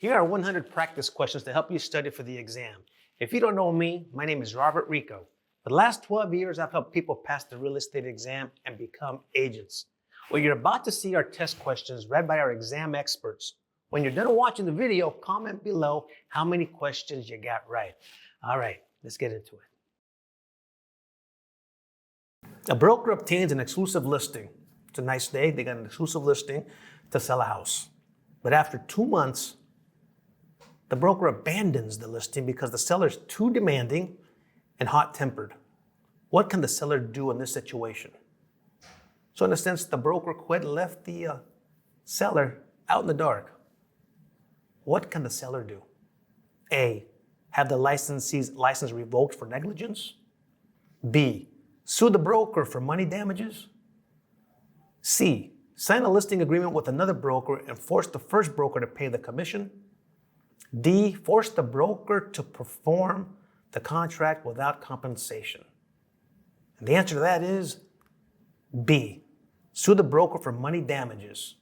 Here are 100 practice questions to help you study for the exam. If you don't know me, my name is Robert Rico. For the last 12 years, I've helped people pass the real estate exam and become agents. What you're about to see are test questions read by our exam experts. When you're done watching the video, comment below how many questions you got right. All right, let's get into it. A broker obtains an exclusive listing. It's a nice day. They got an exclusive listing to sell a house. But after 2 months, the broker abandons the listing because the seller is too demanding and hot-tempered. What can the seller do in this situation? So in a sense, the broker quit and left the seller out in the dark. What can the seller do? A, have the licensee's license revoked for negligence. B, sue the broker for money damages. C, sign a listing agreement with another broker and force the first broker to pay the commission. D, force the broker to perform the contract without compensation. And the answer to that is B, sue the broker for money damages.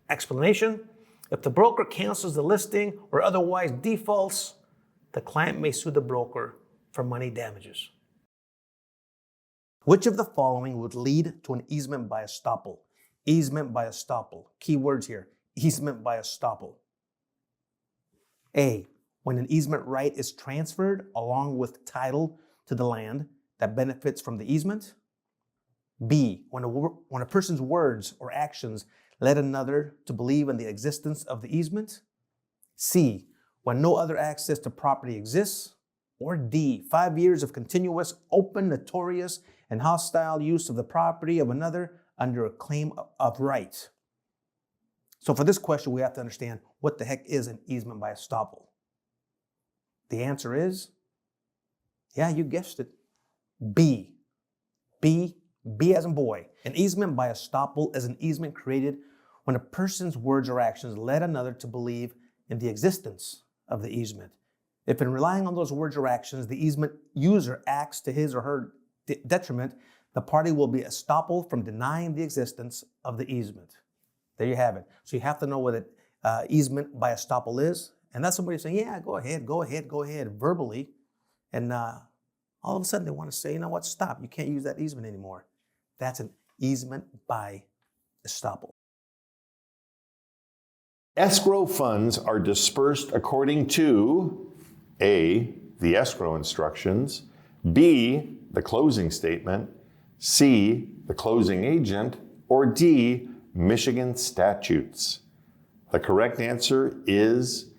Explanation: if the broker cancels the listing or otherwise defaults, the client may sue the broker for money damages. Which of the following would lead to an easement by estoppel? Easement by estoppel. Key words here. Easement by estoppel. A, when an easement right is transferred along with title to the land that benefits from the easement. B, when a person's words or actions led another to believe in the existence of the easement. C, when no other access to property exists. Or D, 5 years of continuous, open, notorious, and hostile use of the property of another under a claim of right. So for this question, we have to understand what the heck is an easement by estoppel. The answer is, yeah, you guessed it, B. B as in boy. An easement by estoppel is an easement created when a person's words or actions led another to believe in the existence of the easement. If in relying on those words or actions, the easement user acts to his or her detriment, the party will be estoppel from denying the existence of the easement. There you have it. So you have to know what an easement by estoppel is. And that's somebody saying, yeah, go ahead, verbally. And all of a sudden they want to say, you know what, stop. You can't use that easement anymore. That's an easement by estoppel. Escrow funds are dispersed according to A, the escrow instructions, B, the closing statement, C, the closing agent, or D, Michigan statutes. The correct answer is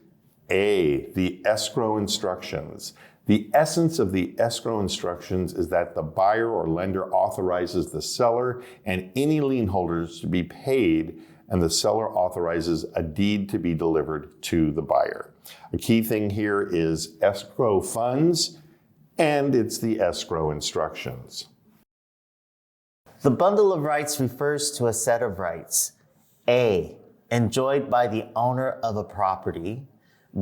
A, the escrow instructions. The essence of the escrow instructions is that the buyer or lender authorizes the seller and any lien holders to be paid, and the seller authorizes a deed to be delivered to the buyer. A key thing here is escrow funds, and it's the escrow instructions. The bundle of rights refers to a set of rights. A, enjoyed by the owner of a property.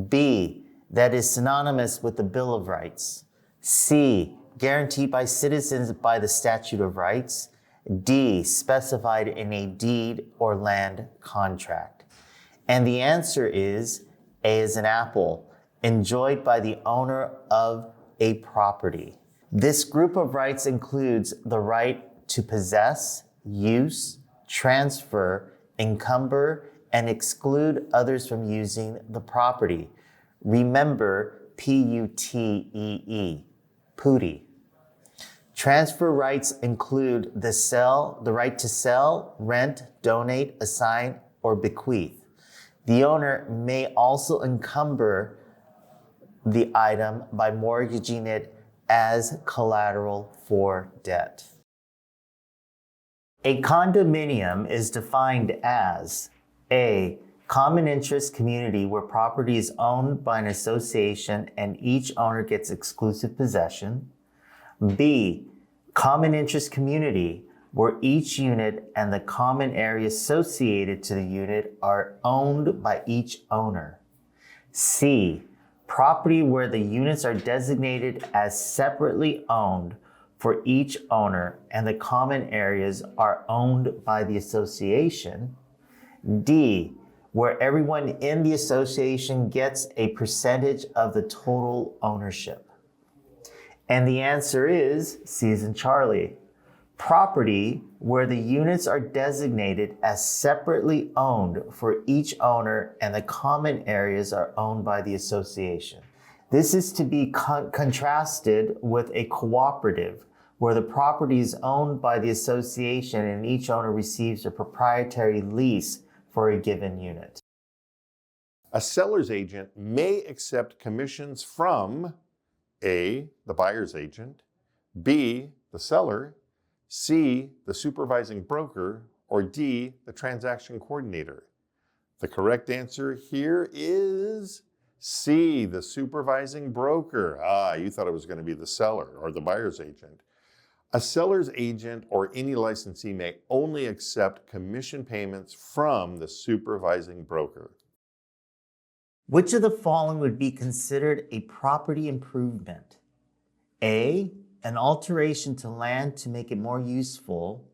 B, that is synonymous with the Bill of Rights. C, guaranteed by citizens by the Statute of Rights. D, specified in a deed or land contract. And the answer is A as in apple, enjoyed by the owner of a property. This group of rights includes the right to possess, use, transfer, encumber, and exclude others from using the property. Remember P-U-T-E-E, PUTE. Transfer rights include the right to sell, rent, donate, assign, or bequeath. The owner may also encumber the item by mortgaging it as collateral for debt. A condominium is defined as A, common interest community where property is owned by an association and each owner gets exclusive possession. B, common interest community where each unit and the common area associated to the unit are owned by each owner. C, property where the units are designated as separately owned for each owner and the common areas are owned by the association. D, where everyone in the association gets a percentage of the total ownership? And the answer is C as in Charlie. Property where the units are designated as separately owned for each owner and the common areas are owned by the association. This is to be contrasted with a cooperative where the property is owned by the association and each owner receives a proprietary lease for a given unit. A seller's agent may accept commissions from A, the buyer's agent, B, the seller, C, the supervising broker, or D, the transaction coordinator. The correct answer here is C, the supervising broker. You thought it was going to be the seller or the buyer's agent. A seller's agent or any licensee may only accept commission payments from the supervising broker. Which of the following would be considered a property improvement? A, an alteration to land to make it more useful.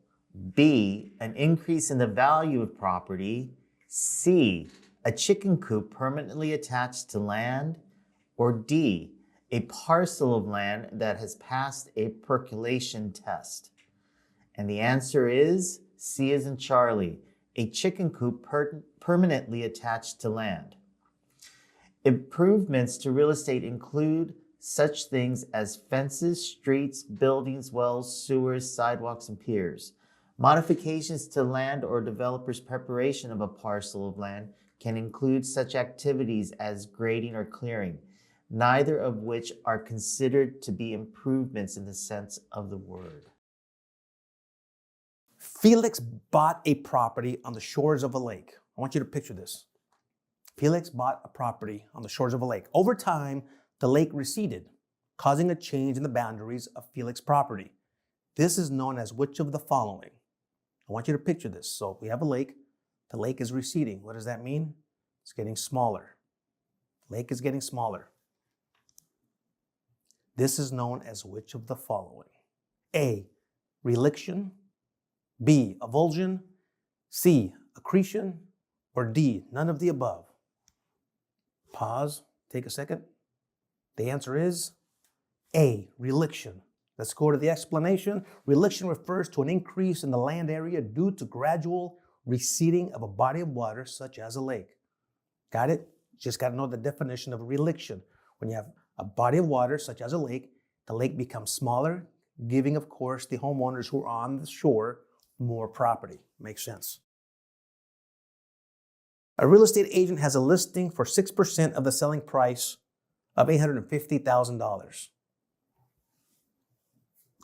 B, an increase in the value of property. C, a chicken coop permanently attached to land. Or D, a parcel of land that has passed a percolation test. And the answer is C as in Charlie, a chicken coop permanently attached to land. Improvements to real estate include such things as fences, streets, buildings, wells, sewers, sidewalks, and piers. Modifications to land or developer's preparation of a parcel of land can include such activities as grading or clearing, neither of which are considered to be improvements in the sense of the word. Felix bought a property on the shores of a lake. I want you to picture this. Felix bought a property on the shores of a lake. Over time, the lake receded, causing a change in the boundaries of Felix's property. This is known as which of the following? I want you to picture this. So we have a lake. The lake is receding. What does that mean? It's getting smaller. Lake is getting smaller. This is known as which of the following? A, reliction. B, avulsion. C, accretion. Or D, none of the above. Pause, take a second. The answer is A, reliction. Let's go to the explanation. Reliction refers to an increase in the land area due to gradual receding of a body of water such as a lake. Got it? Just got to know the definition of a reliction. When you have a body of water such as a lake, the lake becomes smaller, giving, of course, the homeowners who are on the shore more property. Makes sense. A real estate agent has a listing for 6% of the selling price of $850,000.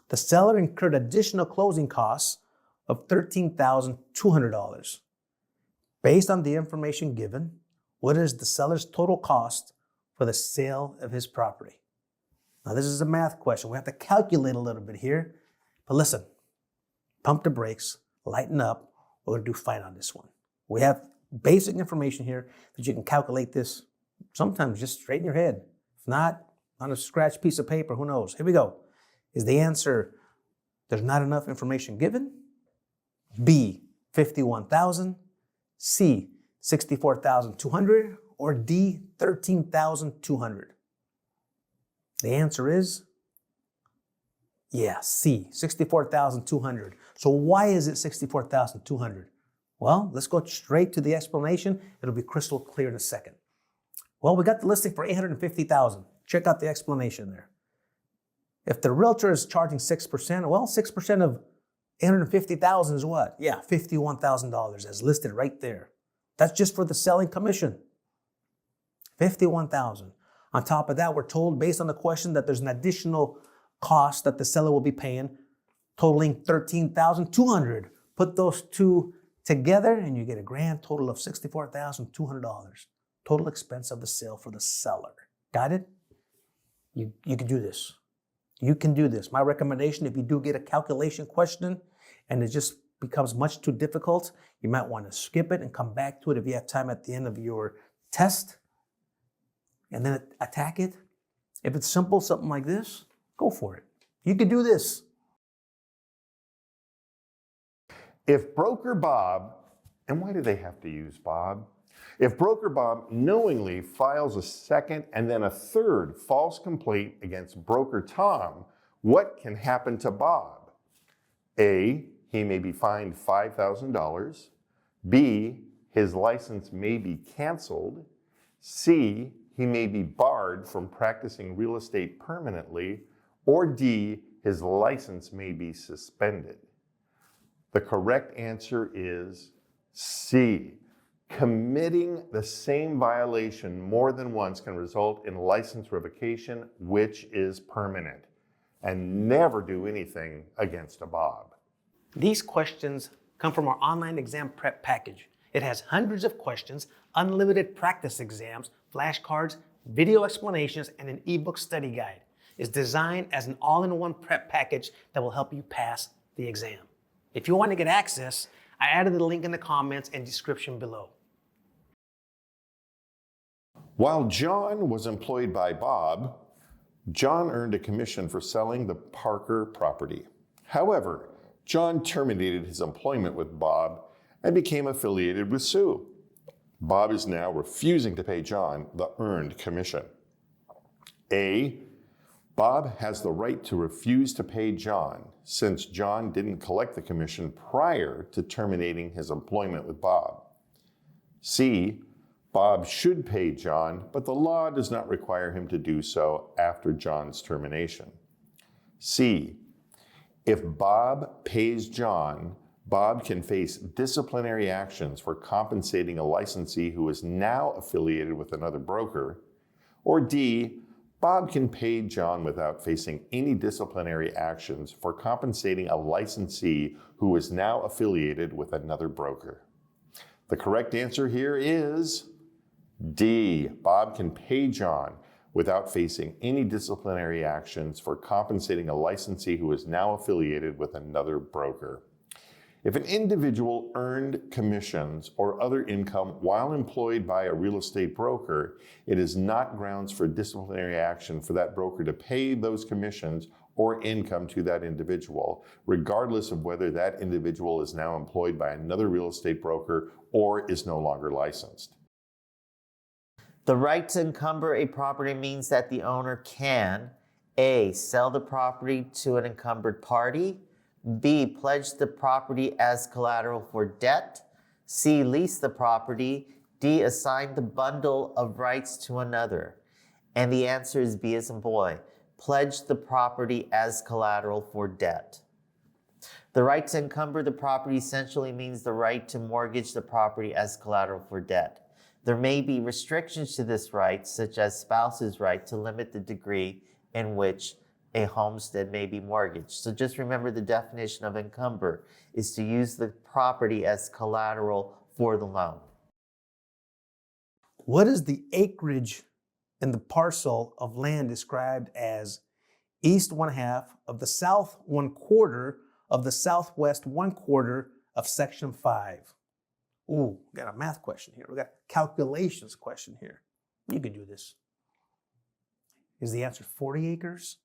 The seller incurred additional closing costs of $13,200. Based on the information given, what is the seller's total cost for the sale of his property? Now, this is a math question. We have to calculate a little bit here. But listen, pump the brakes, lighten up. We're going to do fine on this one. We have basic information here that you can calculate this sometimes just straight in your head. If not, on a scratch piece of paper, who knows? Here we go. Is the answer there's not enough information given? B, 51,000. C, 64,200. Or D, 13,200. The answer is, C, 64,200. So why is it 64,200? Well, let's go straight to the explanation. It'll be crystal clear in a second. Well, we got the listing for $850,000. Check out the explanation there. If the realtor is charging 6%, well, 6% of $850,000 is what? Yeah, $51,000 as listed right there. That's just for the selling commission. $51,000. On top of that, we're told based on the question that there's an additional cost that the seller will be paying, totaling $13,200. Put those two together and you get a grand total of $64,200. Total expense of the sale for the seller. Got it? You can do this. You can do this. My recommendation, if you do get a calculation question and it just becomes much too difficult, you might want to skip it and come back to it if you have time at the end of your test, and then attack it. If it's simple, something like this, go for it. You can do this. If broker Bob, and why do they have to use Bob? If broker Bob knowingly files a second and then a third false complaint against broker Tom, what can happen to Bob? A, he may be fined $5,000. B, his license may be canceled. C, he may be barred from practicing real estate permanently. Or D, his license may be suspended. The correct answer is C. Committing the same violation more than once can result in license revocation, which is permanent. And never do anything against a Bob. These questions come from our online exam prep package. It has hundreds of questions, unlimited practice exams, flashcards, video explanations, and an ebook study guide. It's designed as an all-in-one prep package that will help you pass the exam. If you want to get access, I added the link in the comments and description below. While John was employed by Bob, John earned a commission for selling the Parker property. However, John terminated his employment with Bob and became affiliated with Sue. Bob is now refusing to pay John the earned commission. A, Bob has the right to refuse to pay John since John didn't collect the commission prior to terminating his employment with Bob. C, Bob should pay John, but the law does not require him to do so after John's termination. C, if Bob pays John, Bob can face disciplinary actions for compensating a licensee who is now affiliated with another broker. Or D, Bob can pay John without facing any disciplinary actions for compensating a licensee who is now affiliated with another broker. The correct answer here is D. Bob can pay John without facing any disciplinary actions for compensating a licensee who is now affiliated with another broker. If an individual earned commissions or other income while employed by a real estate broker, it is not grounds for disciplinary action for that broker to pay those commissions or income to that individual, regardless of whether that individual is now employed by another real estate broker or is no longer licensed. The right to encumber a property means that the owner can A, sell the property to an encumbered party, B, pledge the property as collateral for debt, C, lease the property, D, assign the bundle of rights to another. And the answer is B as in boy, pledge the property as collateral for debt. The right to encumber the property essentially means the right to mortgage the property as collateral for debt. There may be restrictions to this right, such as spouse's right to limit the degree in which a homestead may be mortgaged. So just remember the definition of encumber is to use the property as collateral for the loan. What is the acreage in the parcel of land described as east 1/2 of the south 1/4 of the southwest 1/4 of section 5? Ooh, we got a math question here. We got a calculations question here. You can do this. Is the answer 40 acres?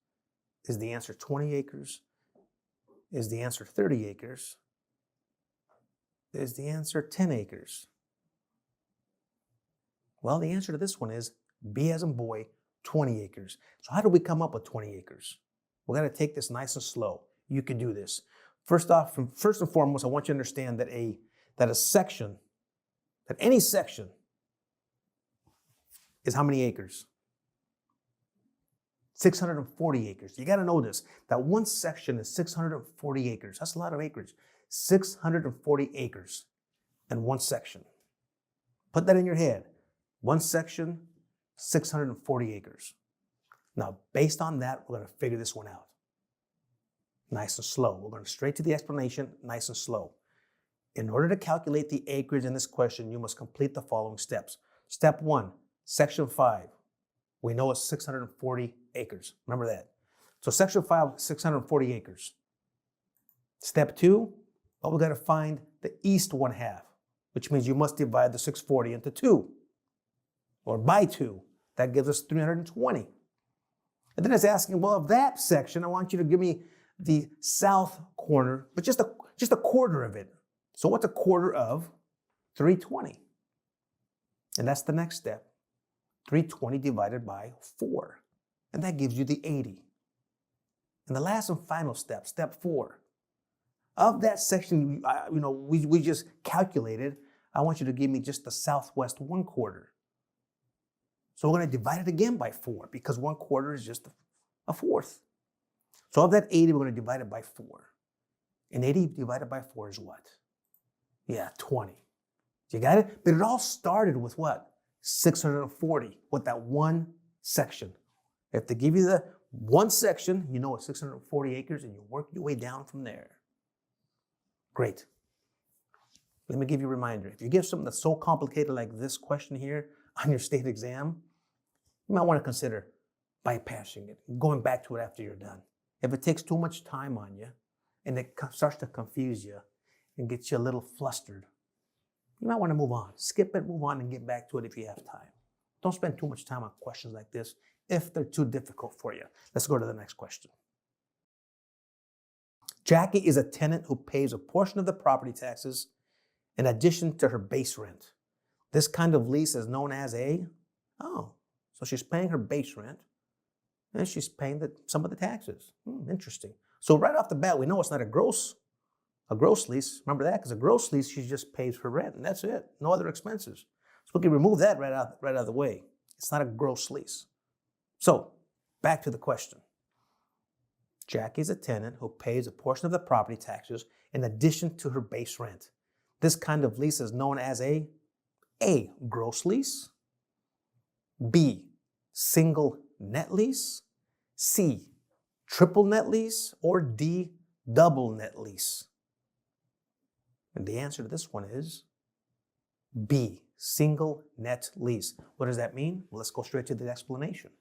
Is the answer 20 acres? Is the answer 30 acres? Is the answer 10 acres? Well, the answer to this one is B as in boy, 20 acres. So how do we come up with 20 acres? We're going to take this nice and slow. You can do this. First and foremost, I want you to understand that any section is how many acres? 640 acres. You got to know this, that one section is 640 acres. That's a lot of acreage. 640 acres in one section. Put that in your head. One section, 640 acres. Now, based on that, we're going to figure this one out. Nice and slow. We're going straight to the explanation, nice and slow. In order to calculate the acreage in this question, you must complete the following steps. Step 1, section 5. We know it's 640 acres. Remember that. So section 5, 640 acres. Step 2, well, we got to find the east 1/2, which means you must divide the 640 into 2, or by 2. That gives us 320. And then it's asking, well, of that section, I want you to give me the south corner, but just a quarter of it. So what's a quarter of 320? And that's the next step. 320 divided by 4. And that gives you the 80. And the last and final step, step 4. Of that section, we just calculated, I want you to give me just the southwest 1/4. So we're going to divide it again by 4 because 1/4 is just a fourth. So of that 80, we're going to divide it by 4. And 80 divided by 4 is what? Yeah, 20. You got it? But it all started with what? 640 with that one section. If they give you the one section, you know it's 640 acres and you work your way down from there. Great. Let me give you a reminder. If you get something that's so complicated like this question here on your state exam, you might want to consider bypassing it, going back to it after you're done. If it takes too much time on you and it starts to confuse you and gets you a little flustered, you might want to move on. Skip it, move on, and get back to it if you have time. Don't spend too much time on questions like this if they're too difficult for you. Let's go to the next question. Jackie is a tenant who pays a portion of the property taxes in addition to her base rent. This kind of lease is known as so she's paying her base rent and she's paying some of the taxes. Interesting. So right off the bat, we know it's not a gross lease. Remember that? Because a gross lease, she just pays for rent and that's it. No other expenses. So we can remove that right out of the way. It's not a gross lease. So back to the question. Jackie is a tenant who pays a portion of the property taxes in addition to her base rent. This kind of lease is known as a gross lease, B, single net lease, C, triple net lease, or D, double net lease. And the answer to this one is B, single net lease. What does that mean? Well, let's go straight to the explanation.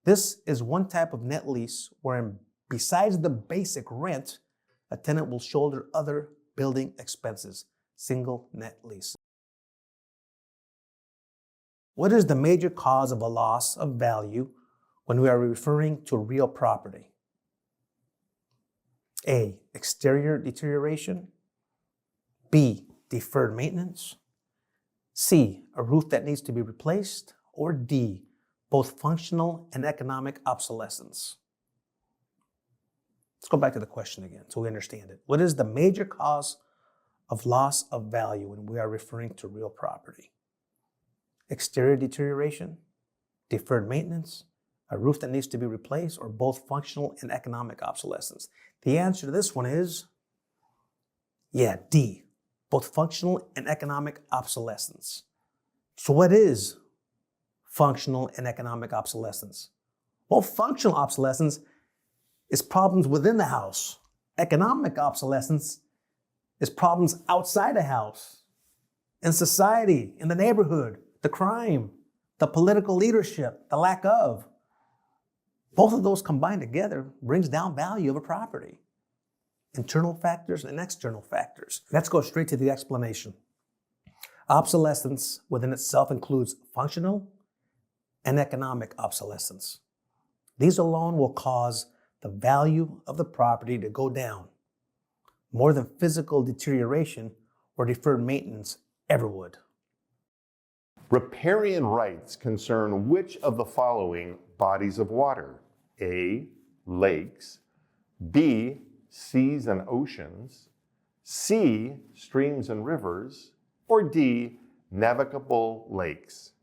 This is one type of net lease wherein besides the basic rent, a tenant will shoulder other building expenses. Single net lease. What is the major cause of a loss of value when we are referring to real property? A, exterior deterioration. B, deferred maintenance. C, a roof that needs to be replaced. Or D, both functional and economic obsolescence. Let's go back to the question again so we understand it. What is the major cause of loss of value when we are referring to real property? Exterior deterioration, deferred maintenance, a roof that needs to be replaced, or both functional and economic obsolescence? The answer to this one is, D, both functional and economic obsolescence. So what is functional and economic obsolescence? Well, functional obsolescence is problems within the house. Economic obsolescence is problems outside the house, in society, in the neighborhood, the crime, the political leadership, the lack of. Both of those combined together brings down value of a property. Internal factors and external factors. Let's go straight to the explanation. Obsolescence within itself includes functional and economic obsolescence. These alone will cause the value of the property to go down more than physical deterioration or deferred maintenance ever would. Riparian rights concern which of the following bodies of water? A, lakes, B, seas and oceans, C, streams and rivers, or D, navigable lakes?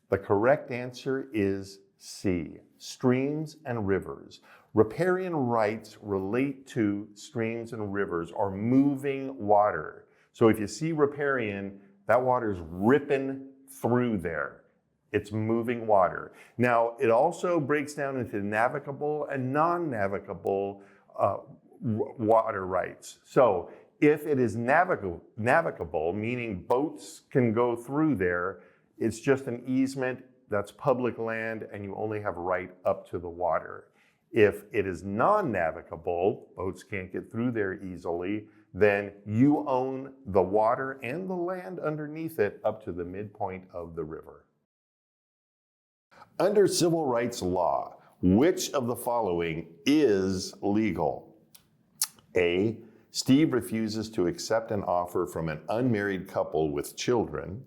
The correct answer is C, streams and rivers. Riparian rights relate to streams and rivers or moving water. So if you see riparian, that water's ripping through there. It's moving water. Now, it also breaks down into navigable and non-navigable water rights. So if it is navigable, meaning boats can go through there, it's just an easement, that's public land, and you only have right up to the water. If it is non-navigable, boats can't get through there easily, then you own the water and the land underneath it up to the midpoint of the river. Under civil rights law, which of the following is legal? A, Steve refuses to accept an offer from an unmarried couple with children.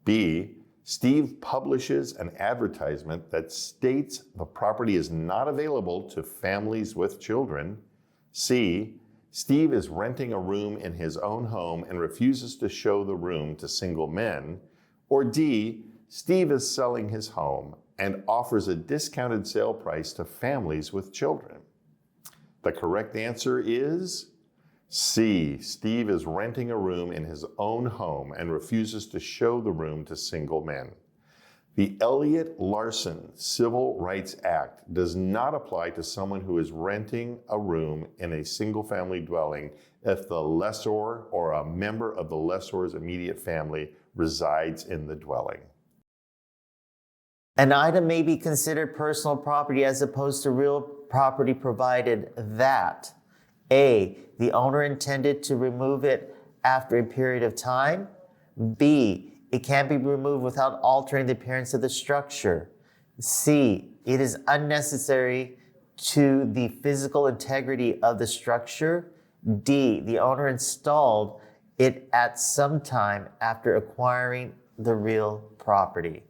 B, Steve publishes an advertisement that states the property is not available to families with children. C, Steve is renting a room in his own home and refuses to show the room to single men. Or D, Steve is selling his home and offers a discounted sale price to families with children. The correct answer is C, Steve is renting a room in his own home and refuses to show the room to single men. The Elliott-Larsen Civil Rights Act does not apply to someone who is renting a room in a single-family dwelling if the lessor or a member of the lessor's immediate family resides in the dwelling. An item may be considered personal property as opposed to real property provided that A, the owner intended to remove it after a period of time. B, it can be removed without altering the appearance of the structure. C, it is unnecessary to the physical integrity of the structure. D, the owner installed it at some time after acquiring the real property.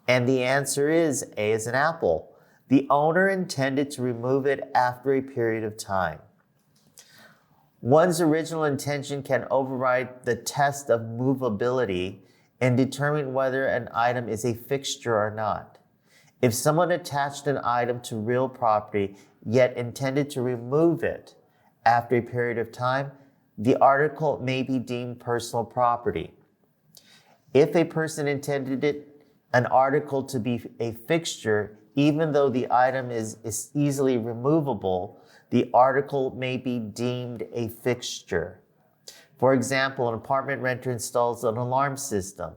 And the answer is A as in apple. The owner intended to remove it after a period of time. One's original intention can override the test of movability and determine whether an item is a fixture or not. If someone attached an item to real property yet intended to remove it after a period of time, the article may be deemed personal property. If a person intended an article to be a fixture, even though the item is easily removable, the article may be deemed a fixture. For example, an apartment renter installs an alarm system,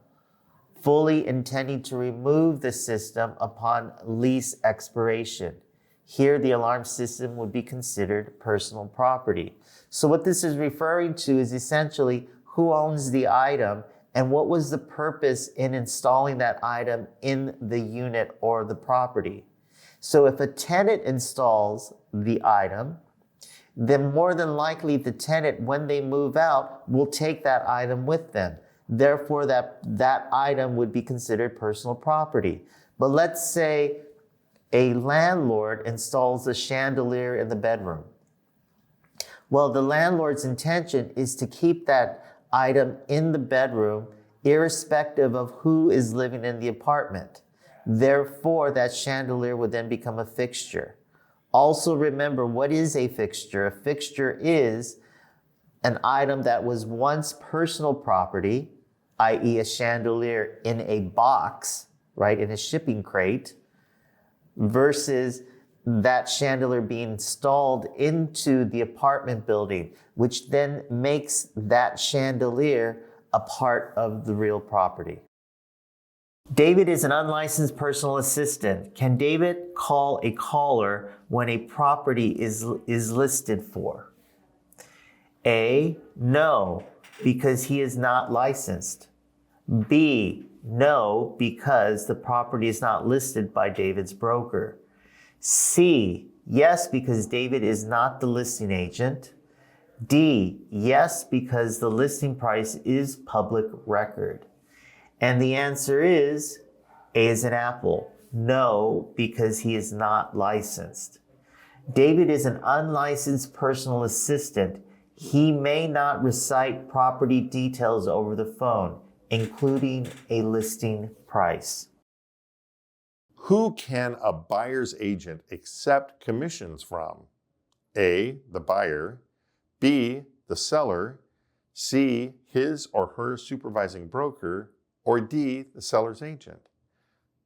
fully intending to remove the system upon lease expiration. Here, the alarm system would be considered personal property. So what this is referring to is essentially who owns the item and what was the purpose in installing that item in the unit or the property. So if a tenant installs the item, then more than likely the tenant, when they move out, will take that item with them. Therefore, that item would be considered personal property. But let's say a landlord installs a chandelier in the bedroom. Well, the landlord's intention is to keep that item in the bedroom irrespective of who is living in the apartment. Therefore, that chandelier would then become a fixture. Also remember, what is a fixture? A fixture is an item that was once personal property, i.e. a chandelier in a box, right, in a shipping crate, versus that chandelier being installed into the apartment building, which then makes that chandelier a part of the real property. David is an unlicensed personal assistant. Can David call a caller when a property is listed for? A, no, because he is not licensed. B, no, because the property is not listed by David's broker. C, yes, because David is not the listing agent. D, yes, because the listing price is public record. And the answer is A as in apple. No, because he is not licensed. David is an unlicensed personal assistant. He may not recite property details over the phone, including a listing price. Who can a buyer's agent accept commissions from? A, the buyer. B, the seller. C, his or her supervising broker. Or D, the seller's agent.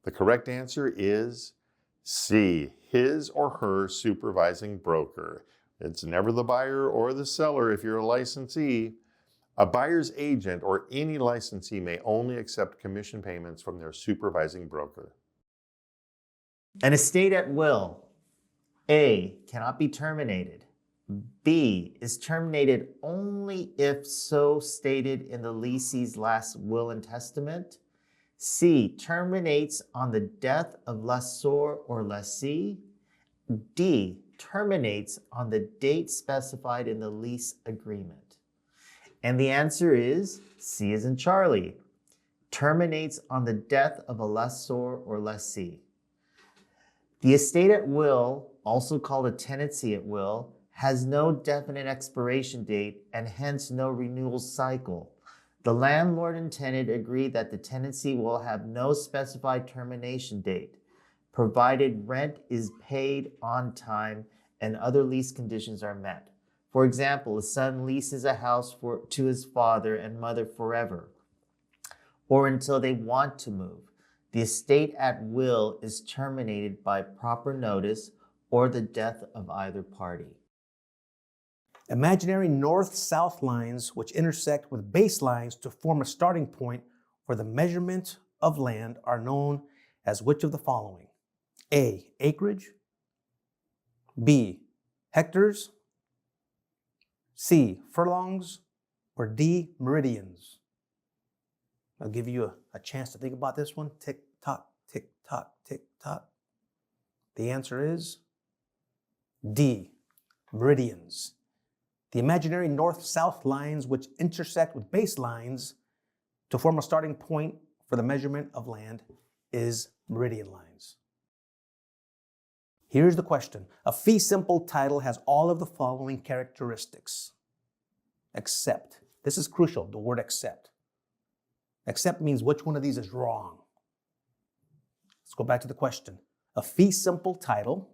The correct answer is C, his or her supervising broker. It's never the buyer or the seller if you're a licensee. A buyer's agent or any licensee may only accept commission payments from their supervising broker. An estate at will. A, cannot be terminated. B, is terminated only if so stated in the leasee's last will and testament. C, terminates on the death of lessor or lessee. D, terminates on the date specified in the lease agreement. And the answer is C as in Charlie. terminates on the death of a lessor or lessee. The estate at will, also called a tenancy at will, has no definite expiration date and hence no renewal cycle. The landlord and tenant agree that the tenancy will have no specified termination date, provided rent is paid on time and other lease conditions are met. For example, a son leases a house to his father and mother forever, or until they want to move. The estate at will is terminated by proper notice or the death of either party. Imaginary north-south lines which intersect with baselines to form a starting point for the measurement of land are known as which of the following? A, acreage. B, hectares. C, furlongs. Or D, meridians. I'll give you a chance to think about this one. Tick tock, tick tock, tick tock. The answer is D, meridians. The imaginary north-south lines which intersect with baselines to form a starting point for the measurement of land is meridian lines. Here's the question. A fee simple title has all of the following characteristics. Except. This is crucial, the word except. Except means which one of these is wrong. Let's go back to the question. A fee simple title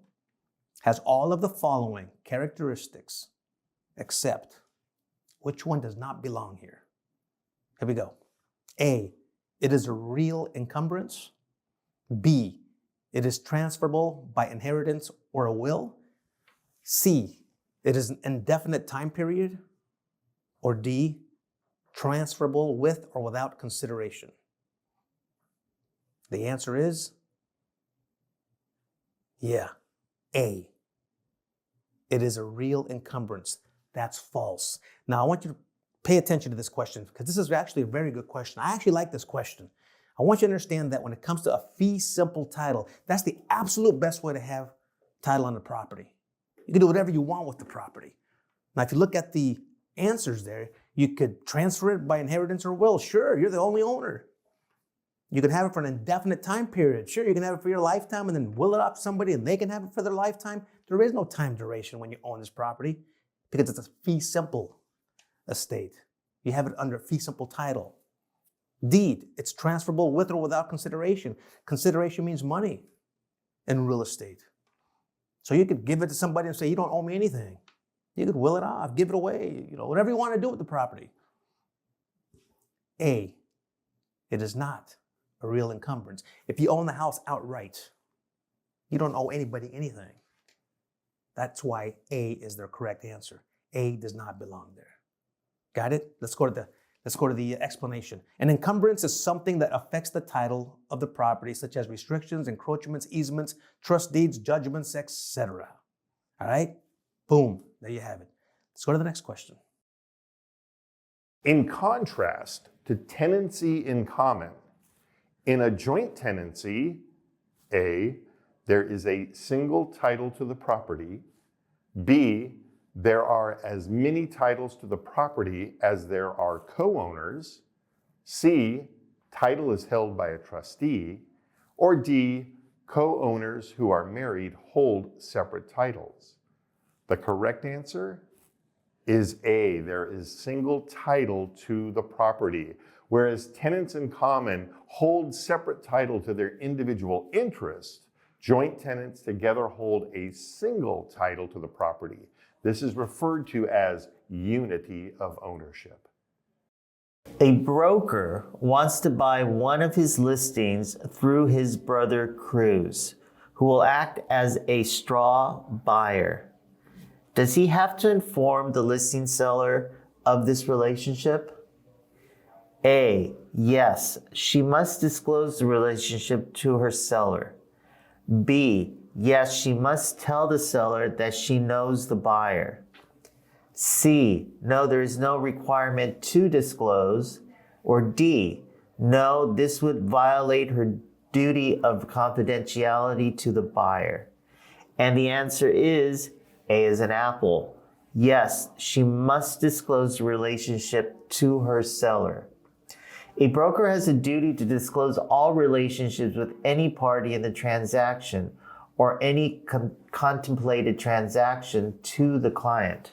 has all of the following characteristics, except which one does not belong here? Here we go. A, it is a real encumbrance. B, it is transferable by inheritance or a will. C, it is an indefinite time period. Or D, transferable with or without consideration. The answer is, A. It is a real encumbrance. That's false. Now, I want you to pay attention to this question because this is actually a very good question. I actually like this question. I want you to understand that when it comes to a fee simple title, that's the absolute best way to have title on the property. You can do whatever you want with the property. Now, if you look at the answers there, you could transfer it by inheritance or will. Sure, you're the only owner. You can have it for an indefinite time period. Sure, you can have it for your lifetime and then will it up to somebody and they can have it for their lifetime. There is no time duration when you own this property because it's a fee simple estate. You have it under fee simple title. Deed, it's transferable with or without consideration. Consideration means money in real estate. So you could give it to somebody and say, you don't owe me anything. You could will it off, give it away, whatever you want to do with the property. A, it is not a real encumbrance. If you own the house outright, you don't owe anybody anything. That's why A is their correct answer. A does not belong there. Got it? Let's go to the explanation. An encumbrance is something that affects the title of the property, such as restrictions, encroachments, easements, trust deeds, judgments, etc. All right? Boom. There you have it. Let's go to the next question. In contrast to tenancy in common, in a joint tenancy, A, there is a single title to the property. B, there are as many titles to the property as there are co-owners. C, title is held by a trustee. Or D, co-owners who are married hold separate titles. The correct answer is A, there is single title to the property, whereas tenants in common hold separate title to their individual interest. Joint tenants together hold a single title to the property. This is referred to as unity of ownership. A broker wants to buy one of his listings through his brother Cruz, who will act as a straw buyer. Does he have to inform the listing seller of this relationship? A, yes, she must disclose the relationship to her seller. B, yes, she must tell the seller that she knows the buyer. C, no, there is no requirement to disclose. Or D, no, this would violate her duty of confidentiality to the buyer. And the answer is A as an apple. Yes, she must disclose the relationship to her seller. A broker has a duty to disclose all relationships with any party in the transaction or any contemplated transaction to the client.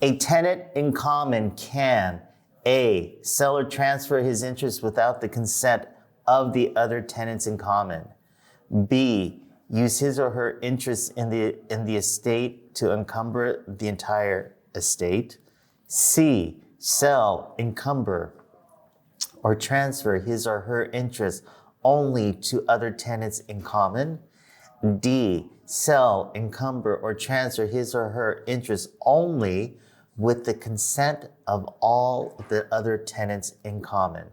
A tenant in common can A. Sell or transfer his interest without the consent of the other tenants in common. B. Use his or her interest in the estate to encumber the entire estate. C. Sell, encumber, or transfer his or her interest only to other tenants in common. D. Sell, encumber, or transfer his or her interest only with the consent of all the other tenants in common.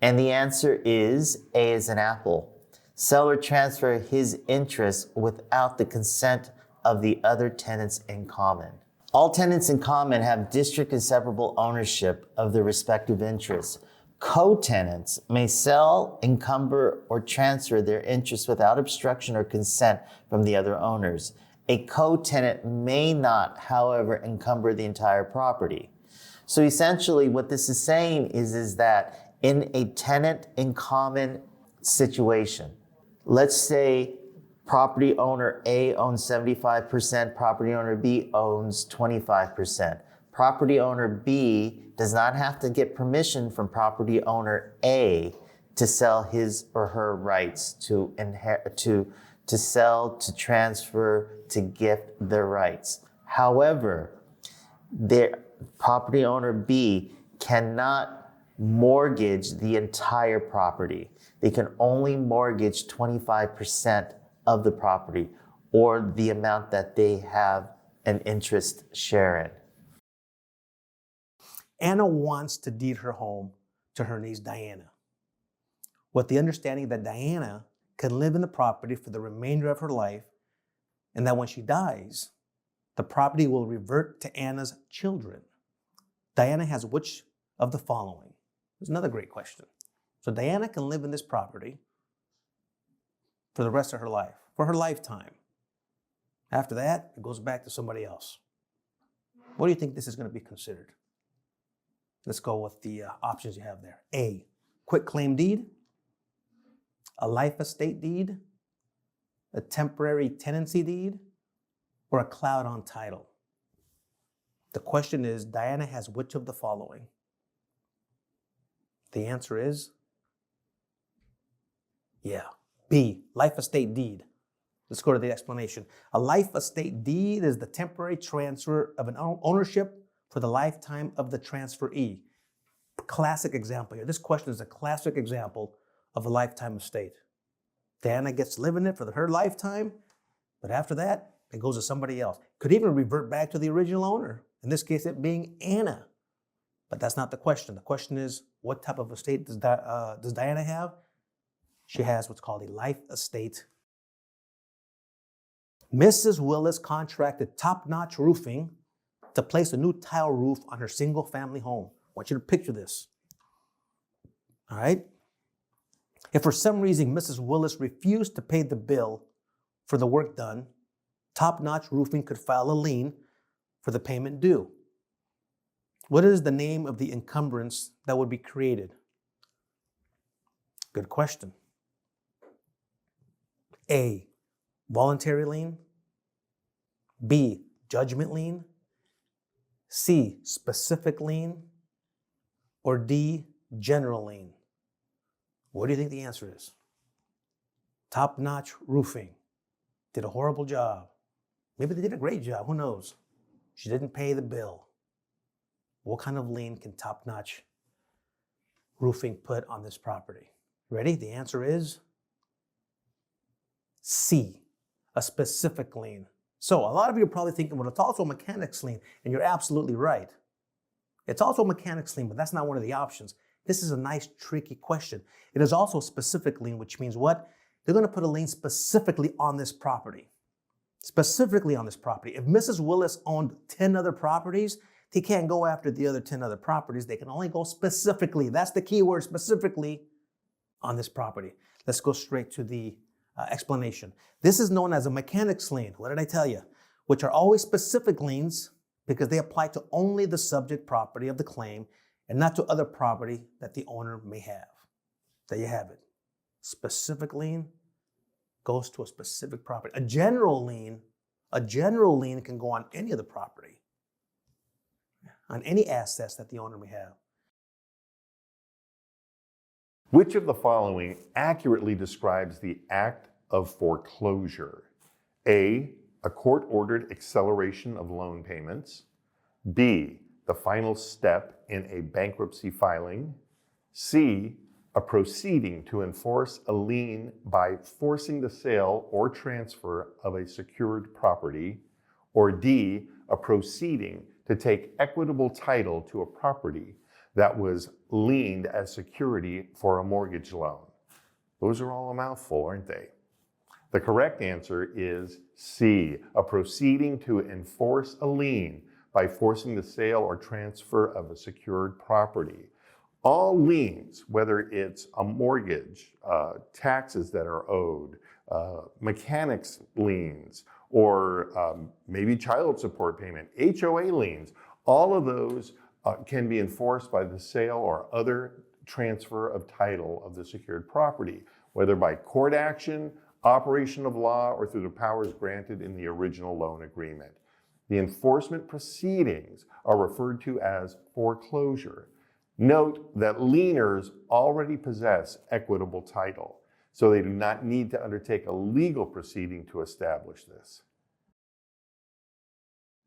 And the answer is A as in apple. Sell or transfer his interest without the consent of the other tenants in common. All tenants in common have district and separable ownership of their respective interests. Co-tenants may sell, encumber, or transfer their interests without obstruction or consent from the other owners. A co-tenant may not, however, encumber the entire property. So essentially what this is saying is that in a tenant in common situation, let's say property owner A owns 75%, property owner B owns 25%. Property owner B does not have to get permission from property owner A to sell his or her rights, to sell, to transfer, to gift their rights. However, their property owner B cannot mortgage the entire property. They can only mortgage 25% of the property, or the amount that they have an interest share in. Anna wants to deed her home to her niece Diana, with the understanding that Diana can live in the property for the remainder of her life, and that when she dies, the property will revert to Anna's children. Diana has which of the following? There's another great question. So Diana can live in this property for the rest of her life, for her lifetime. After that, it goes back to somebody else. What do you think this is going to be considered? Let's go with the options you have there. A, quitclaim deed, a life estate deed, a temporary tenancy deed, or a cloud on title. The question is, Diana has which of the following? The answer is, B, life estate deed. Let's go to the explanation. A life estate deed is the temporary transfer of an ownership for the lifetime of the transferee. Classic example here. This question is a classic example of a lifetime estate. Diana gets to live in it for her lifetime, but after that, it goes to somebody else. Could even revert back to the original owner, in this case it being Anna. But that's not the question. The question is, what type of estate does Diana have? She has what's called a life estate. Mrs. Willis contracted top-notch roofing to place a new tile roof on her single-family home. I want you to picture this. All right? If for some reason Mrs. Willis refused to pay the bill for the work done, top-notch roofing could file a lien for the payment due. What is the name of the encumbrance that would be created? Good question. A, voluntary lien. B, judgment lien. C, specific lien. Or D, general lien. What do you think the answer is? Top-notch roofing. Did a horrible job. Maybe they did a great job, who knows? She didn't pay the bill. What kind of lien can top-notch roofing put on this property? Ready? The answer is C, a specific lien. So a lot of you are probably thinking, well, it's also a mechanics lien, and you're absolutely right. It's also a mechanics lien, but that's not one of the options. This is a nice, tricky question. It is also a specific lien, which means what? They're going to put a lien specifically on this property. Specifically on this property. If Mrs. Willis owned 10 other properties, they can't go after the other 10 other properties. They can only go specifically. That's the key word, specifically on this property. Let's go straight to the explanation. This is known as a mechanics lien. What did I tell you? Which are always specific liens because they apply to only the subject property of the claim and not to other property that the owner may have. There you have it. Specific lien goes to a specific property. A general lien can go on any of the property, on any assets that the owner may have. Which of the following accurately describes the act of foreclosure? A court-ordered acceleration of loan payments. B, the final step in a bankruptcy filing. C, a proceeding to enforce a lien by forcing the sale or transfer of a secured property. Or D, a proceeding to take equitable title to a property that was liened as security for a mortgage loan. Those are all a mouthful, aren't they? The correct answer is C, a proceeding to enforce a lien by forcing the sale or transfer of a secured property. All liens, whether it's a mortgage, taxes that are owed, mechanics liens, or maybe child support payment, HOA liens, all of those can be enforced by the sale or other transfer of title of the secured property, whether by court action, operation of law, or through the powers granted in the original loan agreement. The enforcement proceedings are referred to as foreclosure. Note that lieners already possess equitable title, so they do not need to undertake a legal proceeding to establish this.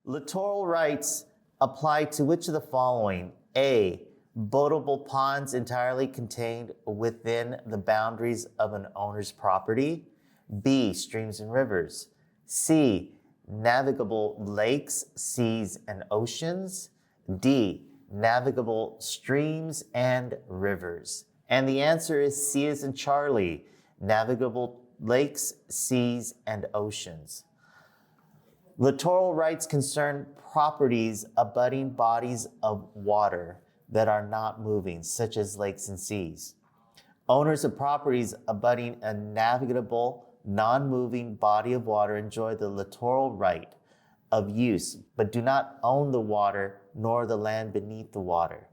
Littoral rights apply to which of the following? A, boatable ponds entirely contained within the boundaries of an owner's property. B, streams and rivers. C, navigable lakes, seas, and oceans. D, navigable streams and rivers. And the answer is C as in Charlie, navigable lakes, seas, and oceans. Littoral rights concern properties abutting bodies of water that are not moving, such as lakes and seas. Owners of properties abutting a navigable, non-moving body of water enjoy the littoral right of use, but do not own the water nor the land beneath the water.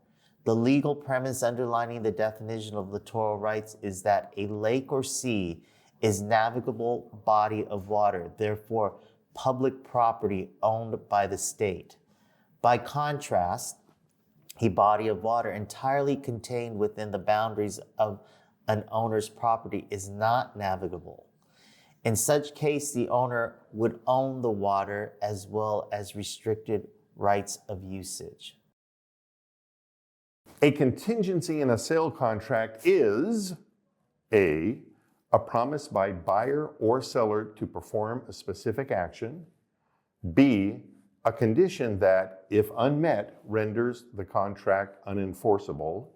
The legal premise underlining the definition of littoral rights is that a lake or sea is navigable body of water, therefore public property owned by the state. By contrast, a body of water entirely contained within the boundaries of an owner's property is not navigable. In such case, the owner would own the water as well as restricted rights of usage. A contingency in a sale contract is A, a promise by buyer or seller to perform a specific action. B, a condition that, if unmet, renders the contract unenforceable.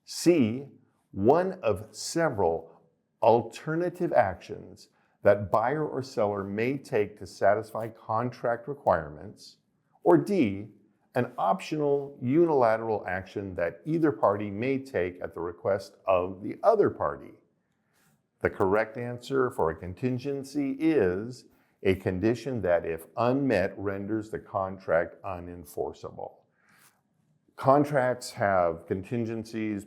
C, one of several alternative actions that buyer or seller may take to satisfy contract requirements. Or D, an optional unilateral action that either party may take at the request of the other party. The correct answer for a contingency is a condition that, if unmet, renders the contract unenforceable. Contracts have contingencies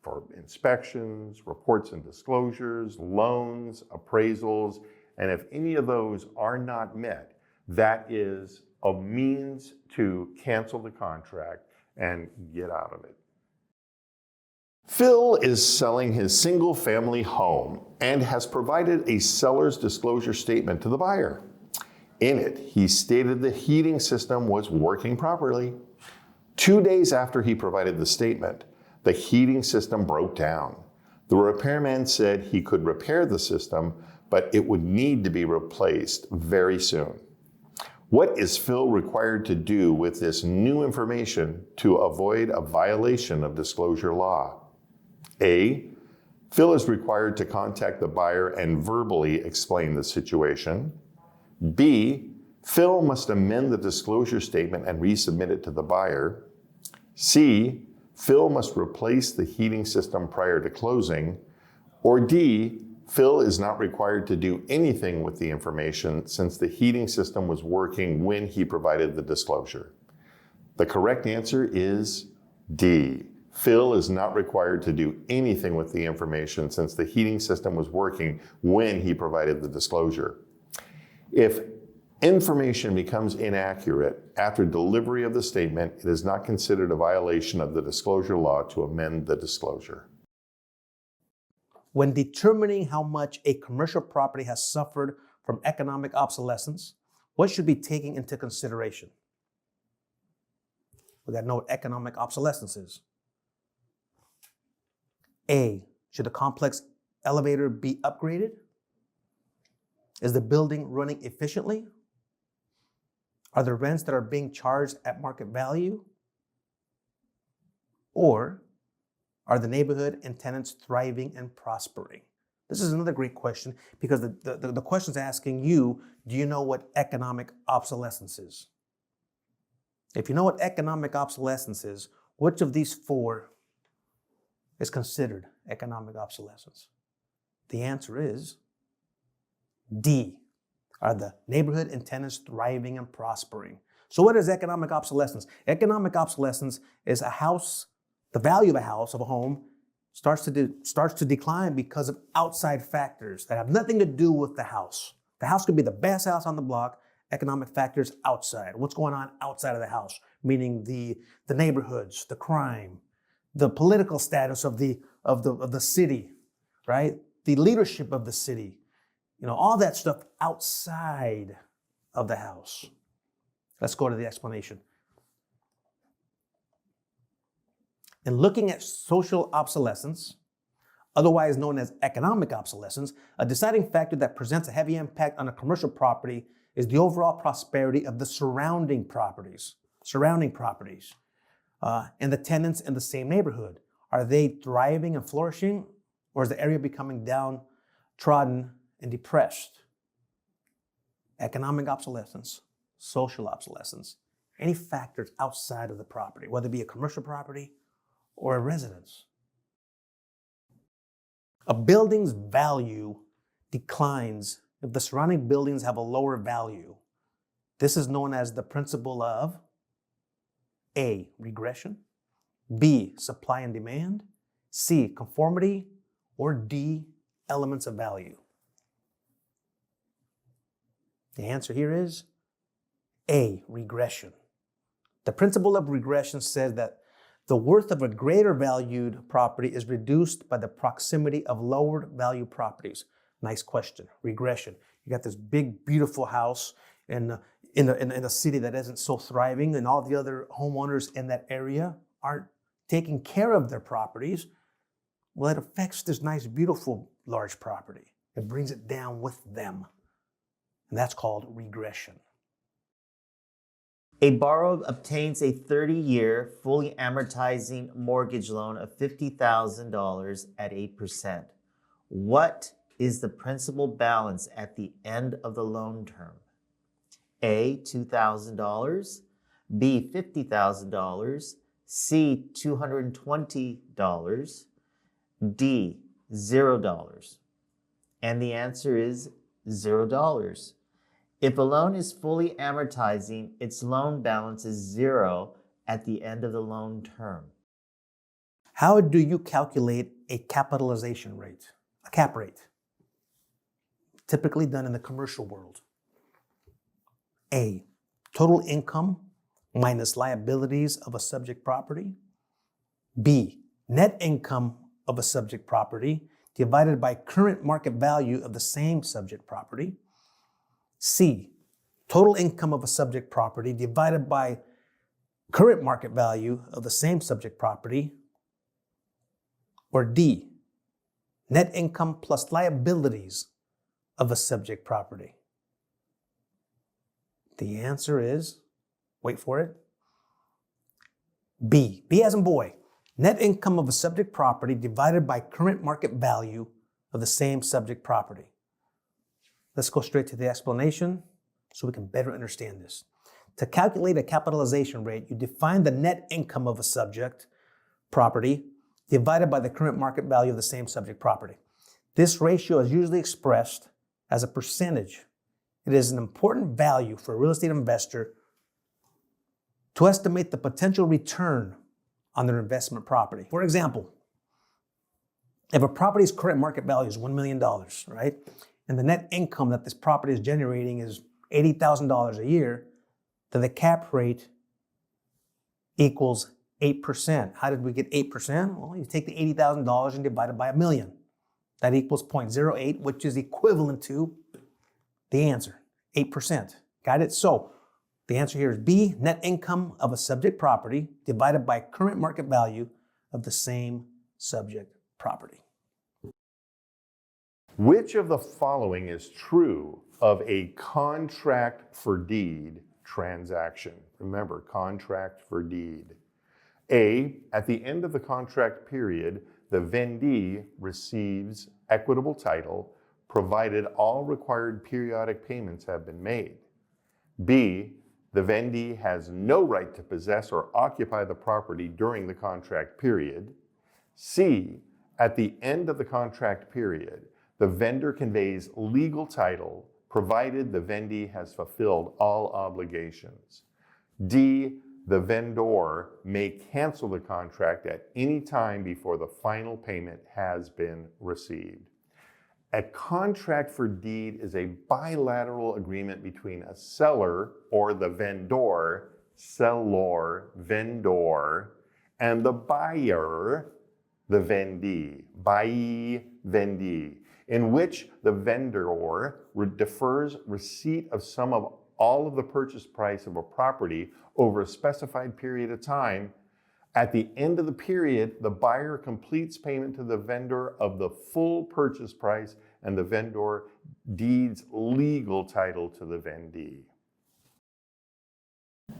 for inspections, reports and disclosures, loans, appraisals, and if any of those are not met, that is a means to cancel the contract and get out of it. Phil is selling his single-family home and has provided a seller's disclosure statement to the buyer. In it, he stated the heating system was working properly. 2 days after he provided the statement, the heating system broke down. The repairman said he could repair the system, but it would need to be replaced very soon. What is Phil required to do with this new information to avoid a violation of disclosure law? A, Phil is required to contact the buyer and verbally explain the situation. B, Phil must amend the disclosure statement and resubmit it to the buyer. C, Phil must replace the heating system prior to closing. Or D, Phil is not required to do anything with the information since the heating system was working when he provided the disclosure. The correct answer is D. Phil is not required to do anything with the information since the heating system was working when he provided the disclosure. If information becomes inaccurate after delivery of the statement, it is not considered a violation of the disclosure law to amend the disclosure. When determining how much a commercial property has suffered from economic obsolescence, what should be taken into consideration? We got to know what economic obsolescence is. A, should the complex elevator be upgraded? Is the building running efficiently? Are the rents that are being charged at market value? Or are the neighborhood and tenants thriving and prospering? This is another great question because the question's asking you, do you know what economic obsolescence is? If you know what economic obsolescence is, which of these four is considered economic obsolescence? The answer is D. Are the neighborhood and tenants thriving and prospering? So what is economic obsolescence? Economic obsolescence is a house, the value of a house, of a home, starts to decline because of outside factors that have nothing to do with the house. The house could be the best house on the block, economic factors outside. What's going on outside of the house? Meaning the neighborhoods, the crime, the political status of the city, right? The leadership of the city. All that stuff outside of the house. Let's go to the explanation. In looking at social obsolescence, otherwise known as economic obsolescence, a deciding factor that presents a heavy impact on a commercial property is the overall prosperity of the surrounding properties, and the tenants in the same neighborhood. Are they thriving and flourishing, or is the area becoming downtrodden and depressed? Economic obsolescence, social obsolescence, any factors outside of the property, whether it be a commercial property or a residence. A building's value declines if the surrounding buildings have a lower value. This is known as the principle of A, regression, B, supply and demand, C, conformity, or D, elements of value. The answer here is A, regression. The principle of regression says that the worth of a greater valued property is reduced by the proximity of lower value properties. Nice question. Regression. You got this big, beautiful house in a city that isn't so thriving, and all the other homeowners in that area aren't taking care of their properties. Well, it affects this nice, beautiful, large property. It brings it down with them. And that's called regression. A borrower obtains a 30-year, fully amortizing mortgage loan of $50,000 at 8%. What is the principal balance at the end of the loan term? A, $2,000, B, $50,000, C, $220, D, $0. And the answer is $0. If a loan is fully amortizing, its loan balance is 0 at the end of the loan term. How do you calculate a capitalization rate, a cap rate? Typically done in the commercial world. A, total income minus liabilities of a subject property. B, net income of a subject property divided by current market value of the same subject property. C, total income of a subject property divided by current market value of the same subject property. Or D, net income plus liabilities of a subject property. The answer is, wait for it, B. B as in boy. Net income of a subject property divided by current market value of the same subject property. Let's go straight to the explanation so we can better understand this. To calculate a capitalization rate, you define the net income of a subject property divided by the current market value of the same subject property. This ratio is usually expressed as a percentage. It is an important value for a real estate investor to estimate the potential return on their investment property. For example, if a property's current market value is $1 million, right? And the net income that this property is generating is $80,000 a year, then the cap rate equals 8%. How did we get 8%? Well, you take the $80,000 and divide it by $1 million. That equals 0.08, which is equivalent to the answer, 8%. Got it? So the answer here is B, net income of a subject property divided by current market value of the same subject property. Which of the following is true of a contract for deed transaction? Remember, contract for deed. A, at the end of the contract period, the vendee receives equitable title provided all required periodic payments have been made. B, the vendee has no right to possess or occupy the property during the contract period. C, at the end of the contract period, the vendor conveys legal title provided the vendee has fulfilled all obligations. D, the vendor may cancel the contract at any time before the final payment has been received. A contract for deed is a bilateral agreement between a seller or the vendor, seller, vendor, and the buyer, the vendee, buyee, vendee, in which the vendor defers receipt of some of all of the purchase price of a property over a specified period of time. At the end of the period, the buyer completes payment to the vendor of the full purchase price and the vendor deeds legal title to the vendee.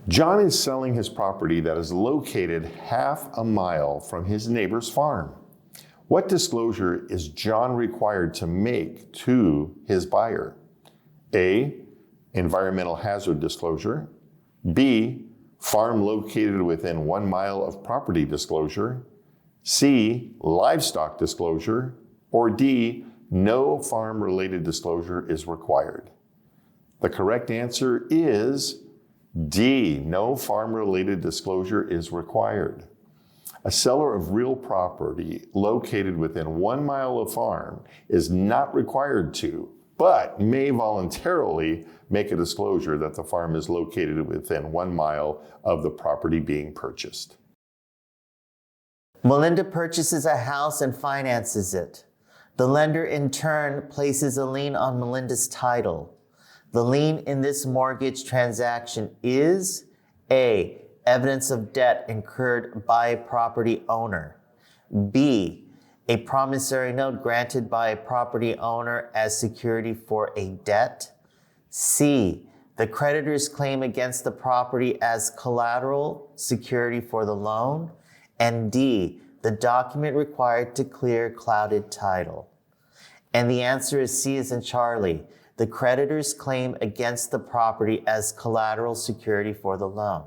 John is selling his property that is located half a mile from his neighbor's farm. What disclosure is John required to make to his buyer? A, environmental hazard disclosure. B, farm located within 1 mile of property disclosure. C, livestock disclosure. Or D, no farm-related disclosure is required. The correct answer is D, no farm-related disclosure is required. A seller of real property located within 1 mile of farm is not required to, but may voluntarily make a disclosure that the farm is located within 1 mile of the property being purchased. Melinda purchases a house and finances it. The lender in turn places a lien on Melinda's title. The lien in this mortgage transaction is A, evidence of debt incurred by a property owner. B, a promissory note granted by a property owner as security for a debt. C, the creditor's claim against the property as collateral security for the loan. And D, the document required to clear clouded title. And the answer is C as in Charlie, the creditor's claim against the property as collateral security for the loan.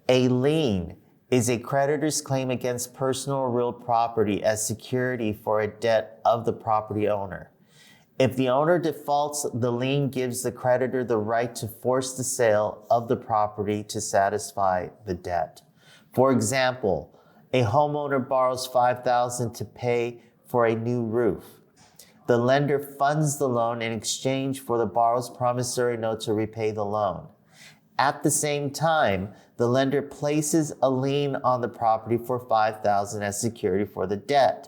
A lien is a creditor's claim against personal or real property as security for a debt of the property owner. If the owner defaults, the lien gives the creditor the right to force the sale of the property to satisfy the debt. For example, a homeowner borrows $5,000 to pay for a new roof. The lender funds the loan in exchange for the borrower's promissory note to repay the loan. At the same time, the lender places a lien on the property for $5,000 as security for the debt.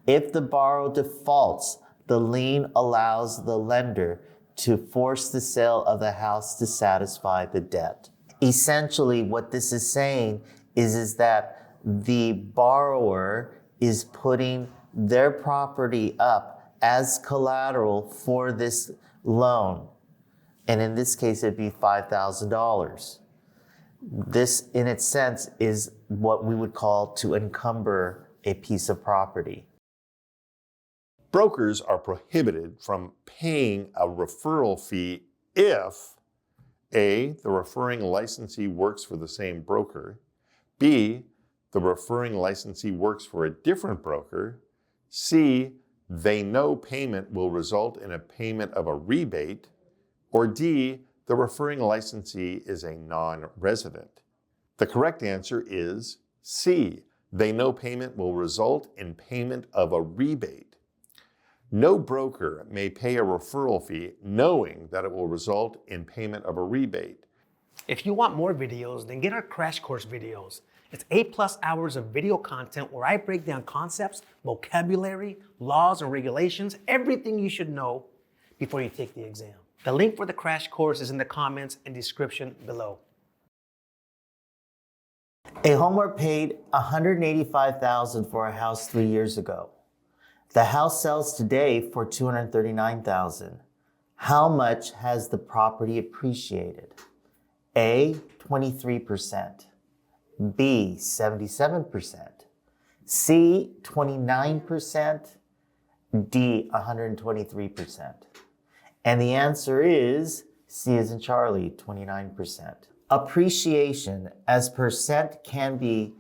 If the borrower defaults, the lien allows the lender to force the sale of the house to satisfy the debt. Essentially, what this is saying is that the borrower is putting their property up as collateral for this loan. And in this case, it'd be $5,000. This, in its sense, is what we would call to encumber a piece of property. Brokers are prohibited from paying a referral fee if A, the referring licensee works for the same broker, B, the referring licensee works for a different broker, C, they know payment will result in a payment of a rebate, or D, the referring licensee is a non-resident. The correct answer is C. They know payment will result in payment of a rebate. No broker may pay a referral fee knowing that it will result in payment of a rebate. If you want more videos, then get our crash course videos. It's 8+ hours of video content where I break down concepts, vocabulary, laws and regulations, everything you should know before you take the exam. The link for the crash course is in the comments and description below. A homeowner paid $185,000 for a house 3 years ago. The house sells today for $239,000. How much has the property appreciated? A, 23%. B, 77%. C, 29%. D, 123%. And the answer is C as in Charlie, 29%. Appreciation as percent can be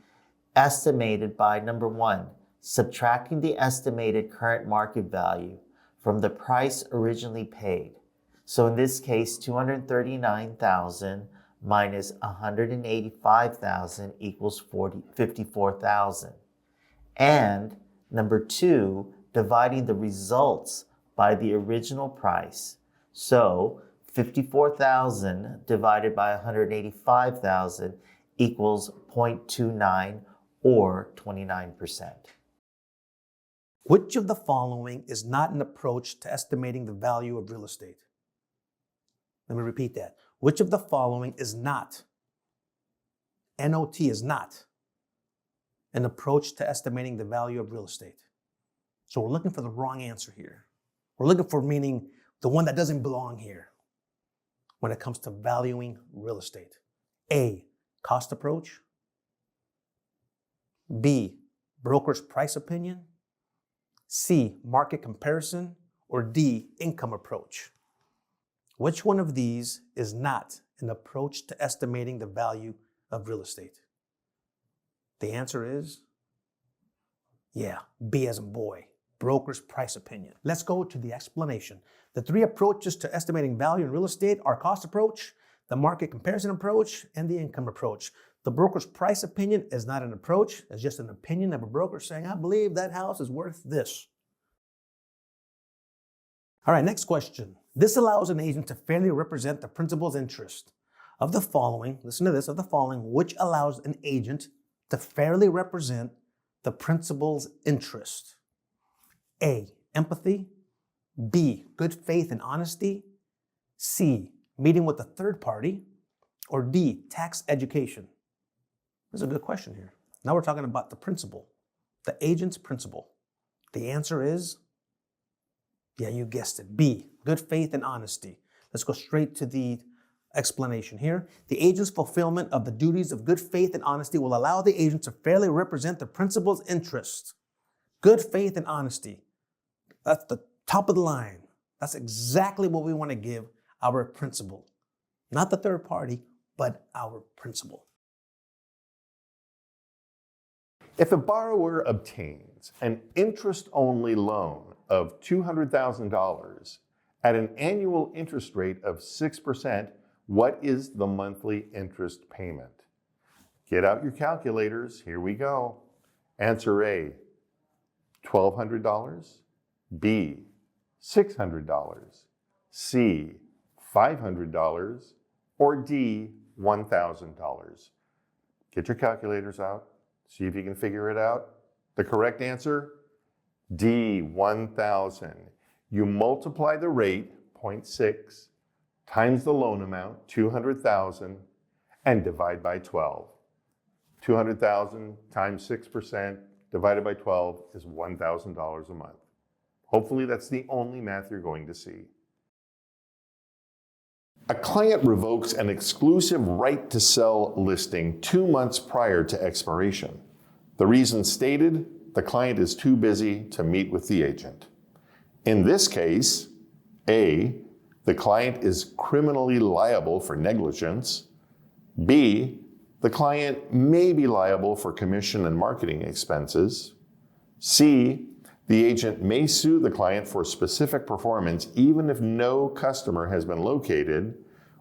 estimated by number 1, subtracting the estimated current market value from the price originally paid. So in this case, $239,000 minus $185,000 equals $54,000. And number 2, dividing the results by the original price. So 54,000 divided by 185,000 equals 0.29 or 29%. Which of the following is not an approach to estimating the value of real estate? Let me repeat that. Which of the following is not, N-O-T is not, an approach to estimating the value of real estate? So we're looking for the wrong answer here. We're looking for meaning the one that doesn't belong here when it comes to valuing real estate. A, cost approach. B, broker's price opinion. C, market comparison. Or D, income approach. Which one of these is not an approach to estimating the value of real estate? The answer is, B as in boy, broker's price opinion. Let's go to the explanation. The 3 approaches to estimating value in real estate are cost approach, the market comparison approach, and the income approach. The broker's price opinion is not an approach, it's just an opinion of a broker saying, I believe that house is worth this. All right, next question. This allows an agent to fairly represent the principal's interest of the following, listen to this, of the following, which allows an agent to fairly represent the principal's interest. A, empathy. B, good faith and honesty. C, meeting with a third party. Or D, tax education. This is a good question here. Now we're talking about the principal, the agent's principal. The answer is, you guessed it, B, good faith and honesty. Let's go straight to the explanation here. The agent's fulfillment of the duties of good faith and honesty will allow the agent to fairly represent the principal's interest. Good faith and honesty. That's the top of the line. That's exactly what we want to give our principal. Not the third party, but our principal. If a borrower obtains an interest-only loan of $200,000 at an annual interest rate of 6%, what is the monthly interest payment? Get out your calculators. Here we go. Answer A, $1,200. B, $600. C, $500. Or D, $1,000. Get your calculators out. See if you can figure it out. The correct answer, D, 1,000. You multiply the rate, 0.6, times the loan amount, 200,000, and divide by 12. 200,000 times 6% divided by 12 is $1,000 a month. Hopefully that's the only math you're going to see. A client revokes an exclusive right to sell listing 2 months prior to expiration. The reason stated, the client is too busy to meet with the agent. In this case, A, the client is criminally liable for negligence. B, the client may be liable for commission and marketing expenses. C, the agent may sue the client for specific performance even if no customer has been located.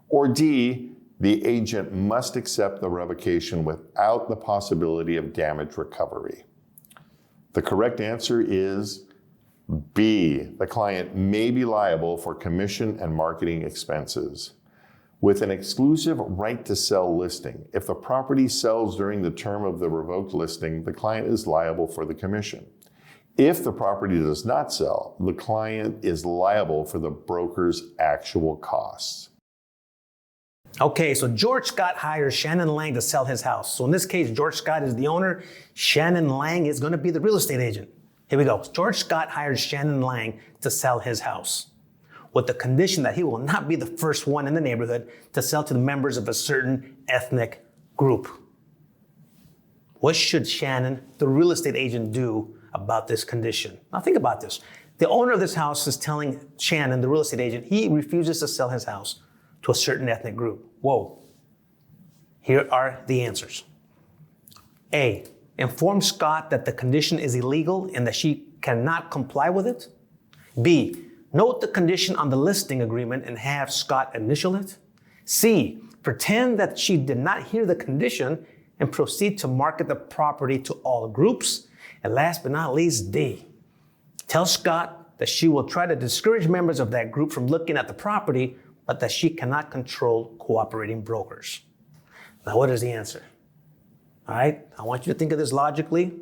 Or D, the agent must accept the revocation without the possibility of damage recovery. The correct answer is B. The client may be liable for commission and marketing expenses. With an exclusive right to sell listing, if the property sells during the term of the revoked listing, the client is liable for the commission. If the property does not sell, the client is liable for the broker's actual costs. Okay, so George Scott hires Shannon Lang to sell his house. So in this case, George Scott is the owner. Shannon Lang is going to be the real estate agent. Here we go. George Scott hires Shannon Lang to sell his house with the condition that he will not be the first one in the neighborhood to sell to the members of a certain ethnic group. What should Shannon, the real estate agent, do about this condition? Now think about this. The owner of this house is telling Shannon, the real estate agent, he refuses to sell his house to a certain ethnic group. Whoa. Here are the answers. A, inform Scott that the condition is illegal and that she cannot comply with it. B, note the condition on the listing agreement and have Scott initial it. C, pretend that she did not hear the condition and proceed to market the property to all groups. And last but not least, D, tell Scott that she will try to discourage members of that group from looking at the property, but that she cannot control cooperating brokers. Now, what is the answer? All right, I want you to think of this logically.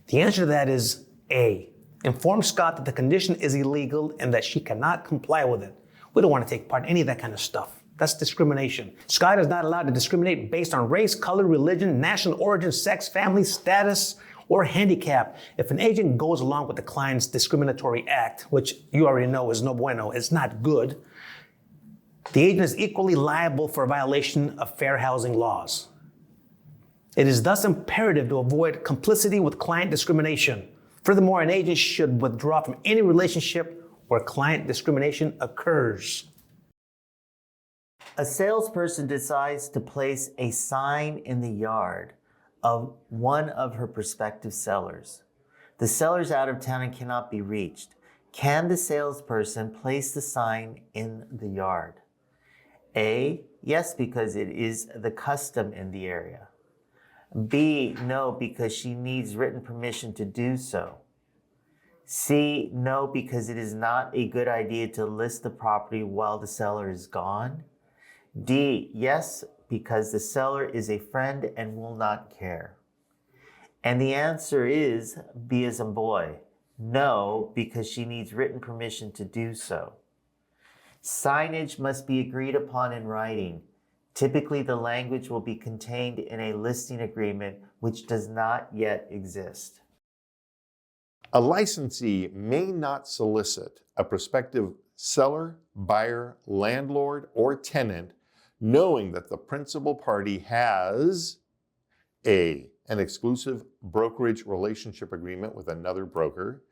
The answer to that is A, inform Scott that the condition is illegal and that she cannot comply with it. We don't want to take part in any of that kind of stuff. That's discrimination. Scott is not allowed to discriminate based on race, color, religion, national origin, sex, family, status, or handicap. If an agent goes along with the client's discriminatory act, which you already know is no bueno, it's not good, the agent is equally liable for a violation of fair housing laws. It is thus imperative to avoid complicity with client discrimination. Furthermore, an agent should withdraw from any relationship where client discrimination occurs. A salesperson decides to place a sign in the yard of one of her prospective sellers. The seller's out of town and cannot be reached. Can the salesperson place the sign in the yard? A, yes, because it is the custom in the area. B, no, because she needs written permission to do so. C, no, because it is not a good idea to list the property while the seller is gone. D, yes, because the seller is a friend and will not care. And the answer is B as in boy. No, because she needs written permission to do so. Signage must be agreed upon in writing. Typically, the language will be contained in a listing agreement which does not yet exist. A licensee may not solicit a prospective seller, buyer, landlord, or tenant knowing that the principal party has A, an exclusive brokerage relationship agreement with another broker,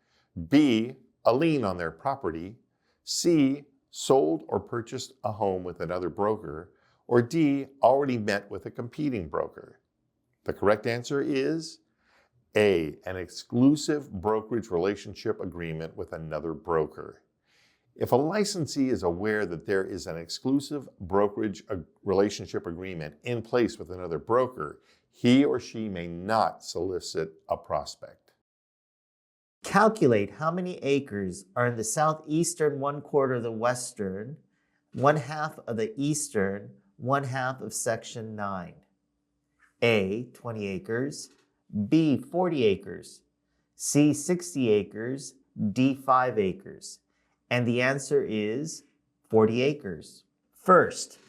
B, a lien on their property, C, sold or purchased a home with another broker, or D, already met with a competing broker. The correct answer is A, an exclusive brokerage relationship agreement with another broker. If a licensee is aware that there is an exclusive brokerage relationship agreement in place with another broker, he or she may not solicit a prospect. Calculate how many acres are in the southeastern 1/4 of the western, 1/2 of the eastern, 1/2 of section 9. A, 20 acres, B, 40 acres, C, 60 acres, D, 5 acres. And the answer is 40 acres. First,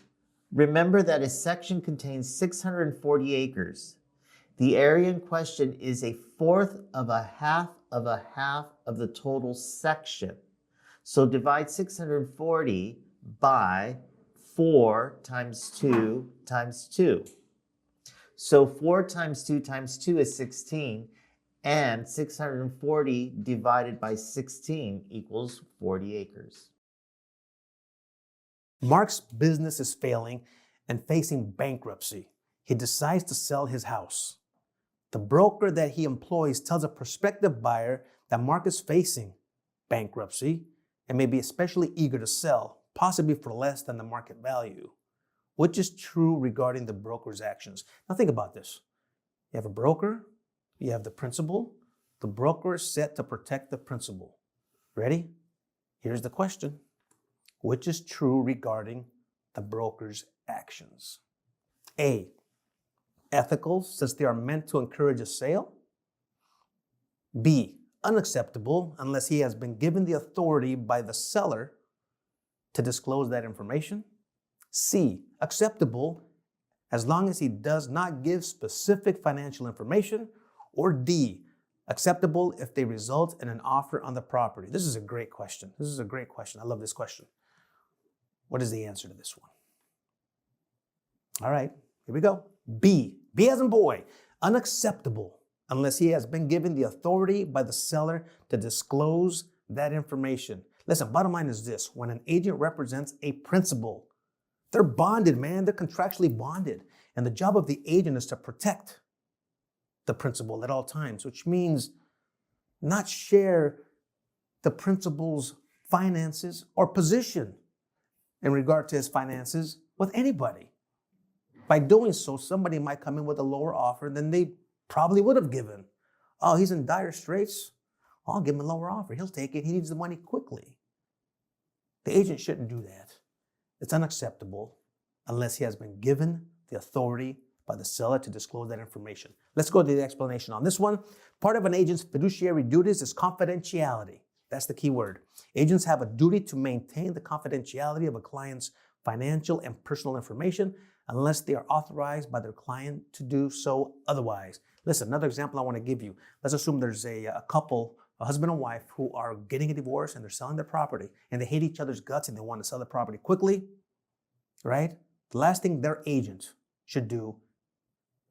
remember that a section contains 640 acres. The area in question is 1/4 of a half of the total section. So divide 640 by 4 times 2 times 2. So 4 times 2 times 2 is 16, and 640 divided by 16 equals 40 acres. Mark's business is failing and facing bankruptcy. He decides to sell his house. The broker that he employs tells a prospective buyer that Mark is facing bankruptcy and may be especially eager to sell, possibly for less than the market value. which is true regarding the broker's actions. Now think about this. You have a broker, you have the principal. The broker is set to protect the principal. Ready? Here's the question. Which is true regarding the broker's actions? A, ethical, since they are meant to encourage a sale. B, unacceptable, unless he has been given the authority by the seller to disclose that information. C, acceptable, as long as he does not give specific financial information. Or D, acceptable if they result in an offer on the property. This is a great question. This is a great question. I love this question. What is the answer to this one? All right, here we go. B as in boy, unacceptable unless he has been given the authority by the seller to disclose that information. Listen, bottom line is this. When an agent represents a principal, they're bonded, man. They're contractually bonded. And the job of the agent is to protect the principal at all times, which means not share the principal's finances or position in regard to his finances with anybody. By doing so, somebody might come in with a lower offer than they probably would have given. Oh, he's in dire straits. I'll give him a lower offer. He'll take it. He needs the money quickly. The agent shouldn't do that. It's unacceptable unless he has been given the authority by the seller to disclose that information. Let's go to the explanation on this one. Part of an agent's fiduciary duties is confidentiality. That's the key word. Agents have a duty to maintain the confidentiality of a client's financial and personal information unless they are authorized by their client to do so otherwise. Listen, another example I want to give you. Let's assume there's a couple, a husband and wife, who are getting a divorce and they're selling their property and they hate each other's guts and they want to sell the property quickly, right? The last thing their agent should do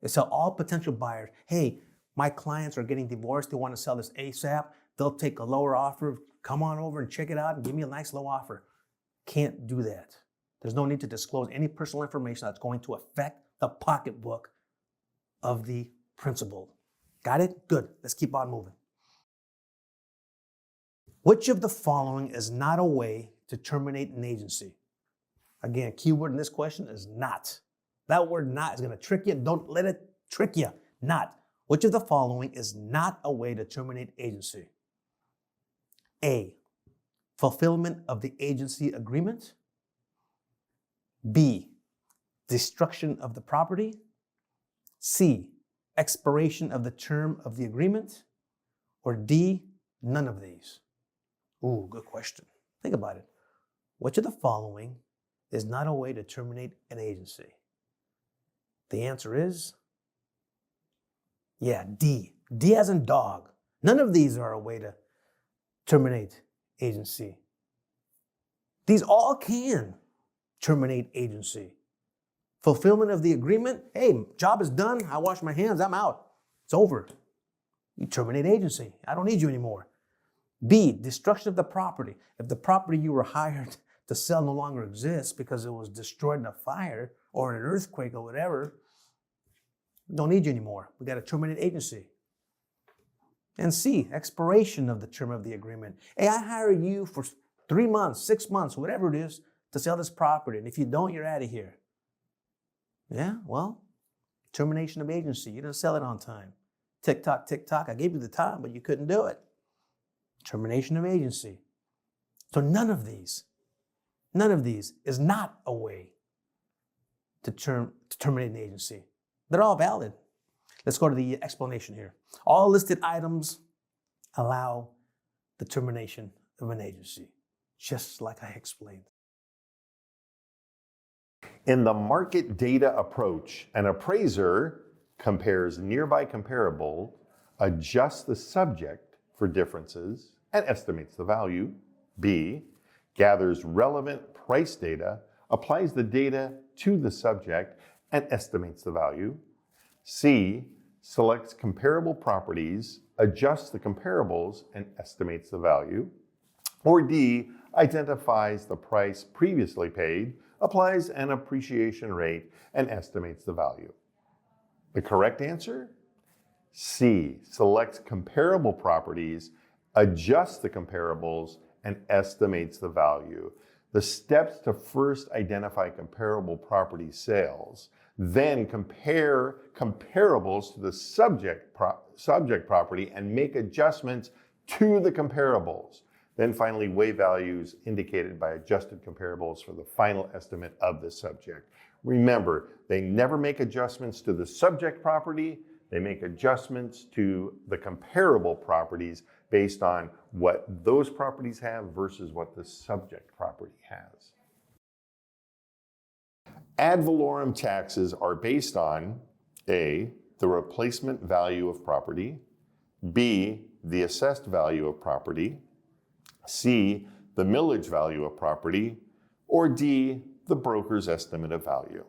is tell all potential buyers, hey, my clients are getting divorced. They want to sell this ASAP. They'll take a lower offer. Come on over and check it out and give me a nice low offer. Can't do that. There's no need to disclose any personal information that's going to affect the pocketbook of the principal. Got it? Good. Let's keep on moving. Which of the following is not a way to terminate an agency? Again, keyword in this question is not. That word not is going to trick you. Don't let it trick you. Not. Which of the following is not a way to terminate agency? A, fulfillment of the agency agreement. B, destruction of the property. C, expiration of the term of the agreement. Or D, none of these. Ooh, good question. Think about it. Which of the following is not a way to terminate an agency? The answer is, D. D as in dog. None of these are a way to terminate agency. These all can terminate agency. Fulfillment of the agreement. Hey, job is done. I wash my hands. I'm out. It's over. You terminate agency. I don't need you anymore. B, destruction of the property. If the property you were hired to sell no longer exists because it was destroyed in a fire or an earthquake or whatever, don't need you anymore. We got to terminate agency. And C, expiration of the term of the agreement. Hey, I hire you for 3 months, 6 months, whatever it is, to sell this property. And if you don't, you're out of here. Yeah, well, termination of agency. You didn't sell it on time. Tick tock, I gave you the time, but you couldn't do it. Termination of agency. So none of these is not a way to terminate an agency. They're all valid. Let's go to the explanation here. All listed items allow the termination of an agency, just like I explained. In the market data approach, an appraiser compares nearby comparable, adjusts the subject for differences, and estimates the value. B, gathers relevant price data, applies the data to the subject, and estimates the value. C, selects comparable properties, adjusts the comparables, and estimates the value. Or D, identifies the price previously paid, applies an appreciation rate, and estimates the value. The correct answer? C, selects comparable properties, adjusts the comparables, and estimates the value. The steps to first identify comparable property sales, then compare comparables to the subject property and make adjustments to the comparables. Then finally, weigh values indicated by adjusted comparables for the final estimate of the subject. Remember, they never make adjustments to the subject property. They make adjustments to the comparable properties based on what those properties have versus what the subject property has. Ad valorem taxes are based on A, the replacement value of property, B, the assessed value of property, C, the millage value of property, or D, the broker's estimate of value.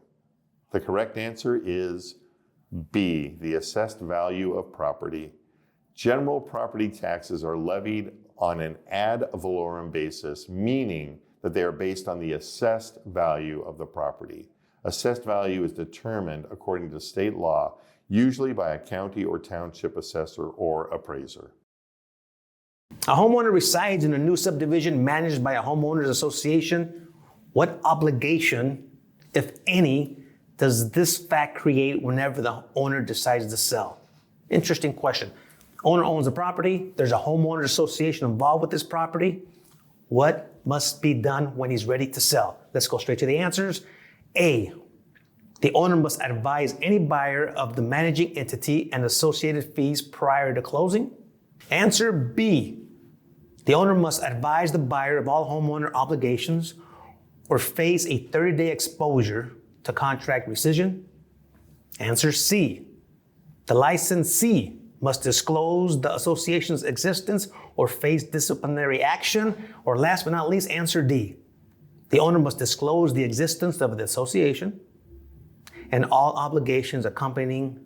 The correct answer is B, the assessed value of property. General property taxes are levied on an ad valorem basis, meaning that they are based on the assessed value of the property. Assessed value is determined according to state law, usually by a county or township assessor or appraiser. A homeowner resides in a new subdivision managed by a homeowners association. What obligation, if any, does this fact create whenever the owner decides to sell? Interesting question. Owner owns the property. There's a homeowners association involved with this property. What must be done when he's ready to sell? Let's go straight to the answers. A, the owner must advise any buyer of the managing entity and associated fees prior to closing. Answer B, the owner must advise the buyer of all homeowner obligations or face a 30-day exposure to contract rescission. Answer C, the licensee must disclose the association's existence or face disciplinary action. Or last but not least, answer D, the owner must disclose the existence of the association and all obligations accompanying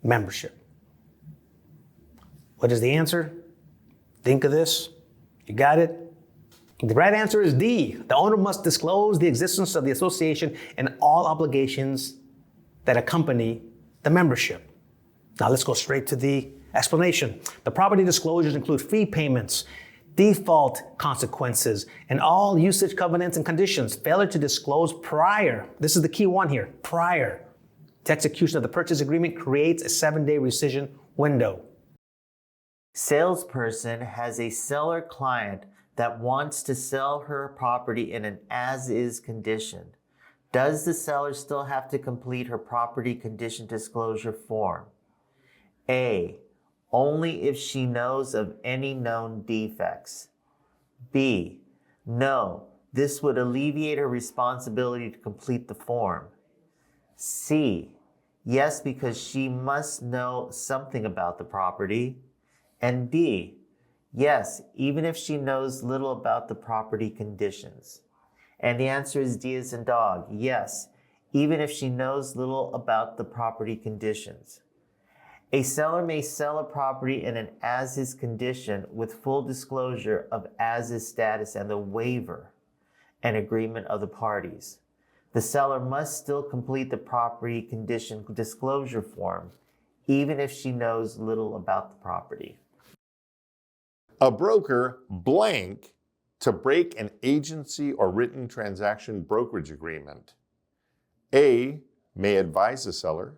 membership. What is the answer? Think of this. You got it? The right answer is D. The owner must disclose the existence of the association and all obligations that accompany the membership. Now let's go straight to the explanation. The property disclosures include fee payments, default consequences, and all usage covenants and conditions. Failure to disclose prior, this is the key one here, prior to execution of the purchase agreement creates a 7-day rescission window. Salesperson has a seller client that wants to sell her property in an as-is condition. Does the seller still have to complete her property condition disclosure form? A, only if she knows of any known defects. B, no, this would alleviate her responsibility to complete the form. C, yes, because she must know something about the property. And D, yes, even if she knows little about the property conditions. And the answer is D as in dog, yes, even if she knows little about the property conditions. A seller may sell a property in an as-is condition with full disclosure of as-is status and the waiver and agreement of the parties. The seller must still complete the property condition disclosure form, even if she knows little about the property. A broker blank to break an agency or written transaction brokerage agreement. A, may advise the seller.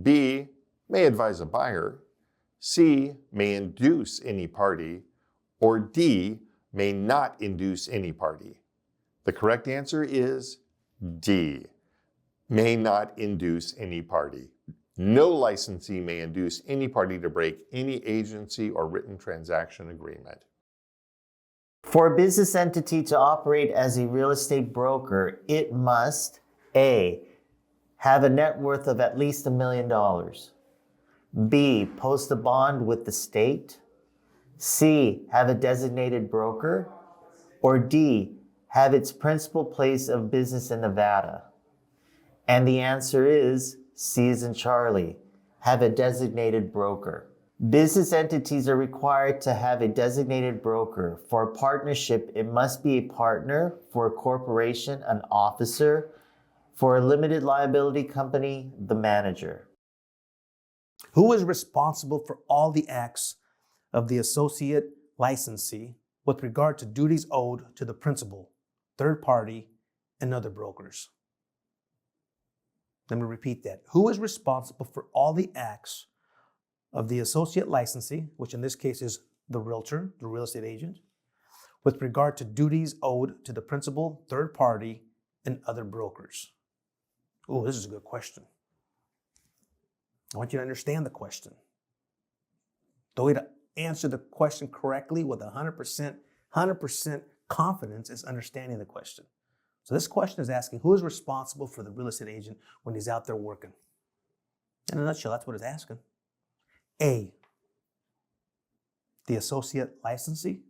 B, may advise a buyer. C, may induce any party. Or D, may not induce any party. The correct answer is D, may not induce any party. No licensee may induce any party to break any agency or written transaction agreement. For a business entity to operate as a real estate broker, it must A, have a net worth of at least $1 million. B, post a bond with the state. C, have a designated broker. Or D, have its principal place of business in Nevada. And the answer is C as in Charlie, have a designated broker. Business entities are required to have a designated broker. For a partnership, it must be a partner. For a corporation, an officer. For a limited liability company, the manager. Who is responsible for all the acts of the associate licensee with regard to duties owed to the principal? third party, and other brokers. Let me repeat that. Who is responsible for all the acts of the associate licensee, which in this case is the realtor, the real estate agent, with regard to duties owed to the principal, third party, and other brokers? Oh, this is a good question. I want you to understand the question. The way to answer the question correctly with 100% confidence is understanding the question. So this question is asking, who is responsible for the real estate agent when he's out there working? In a nutshell, that's what it's asking. A, the associate licensee.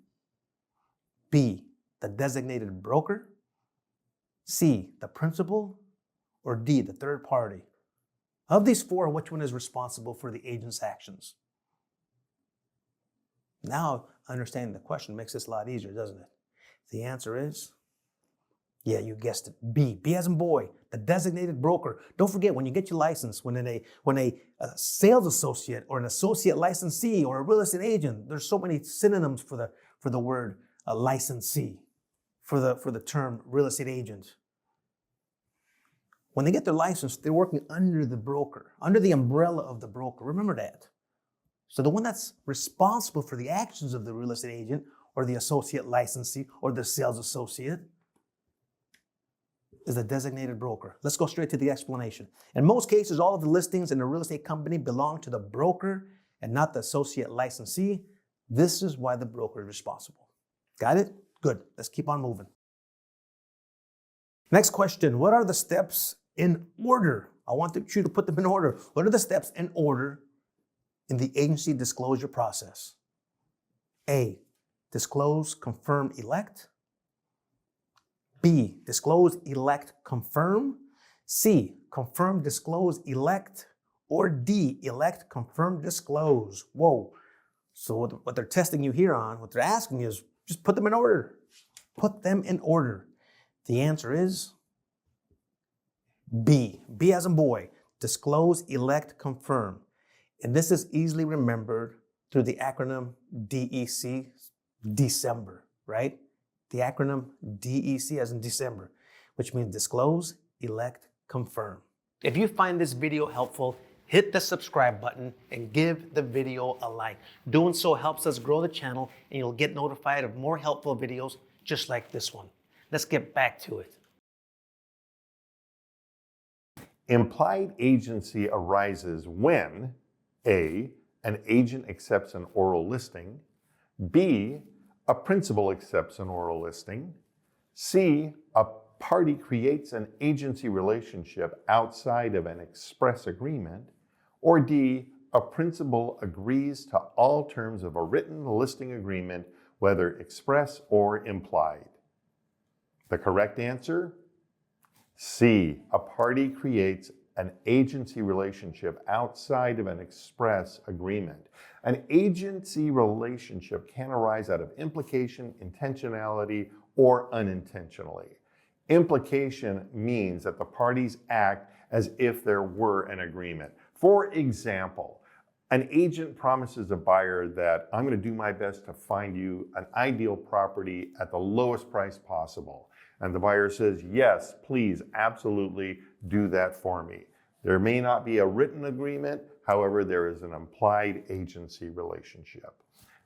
B, the designated broker. C, the principal. Or D, the third party. Of these four, which one is responsible for the agent's actions? Now, understanding the question makes this a lot easier, doesn't it? The answer is, yeah, you guessed it, B. B as in boy, the designated broker. Don't forget, when you get your license, when a sales associate or an associate licensee or a real estate agent, there's so many synonyms for the word licensee, for the term real estate agent. When they get their license, they're working under the broker, under the umbrella of the broker. Remember that. So the one that's responsible for the actions of the real estate agent or the associate licensee or the sales associate is the designated broker. Let's go straight to the explanation. In most cases, all of the listings in a real estate company belong to the broker and not the associate licensee. This is why the broker is responsible. Got it? Good. Let's keep on moving. Next question. What are the steps in order? I want you to put them in order. What are the steps in order in the agency disclosure process? A, disclose, confirm, elect. B, disclose, elect, confirm. C, confirm, disclose, elect. Or D, elect, confirm, disclose. Whoa. So what they're testing you here on, what they're asking you is just put them in order. Put them in order. The answer is B. B as in boy. Disclose, elect, confirm. And this is easily remembered through the acronym DEC, December, right? The acronym DEC as in December, which means disclose, elect, confirm. If you find this video helpful, hit the subscribe button and give the video a like. Doing so helps us grow the channel and you'll get notified of more helpful videos just like this one. Let's get back to it. Implied agency arises when A, an agent accepts an oral listing, B, a principal accepts an oral listing, C, a party creates an agency relationship outside of an express agreement, or D, a principal agrees to all terms of a written listing agreement, whether express or implied. The correct answer? C, a party creates an agency relationship outside of an express agreement. An agency relationship can arise out of implication, intentionality, or unintentionally. Implication means that the parties act as if there were an agreement. For example, an agent promises a buyer that I'm going to do my best to find you an ideal property at the lowest price possible. And the buyer says, yes, please, absolutely do that for me. There may not be a written agreement, however, there is an implied agency relationship.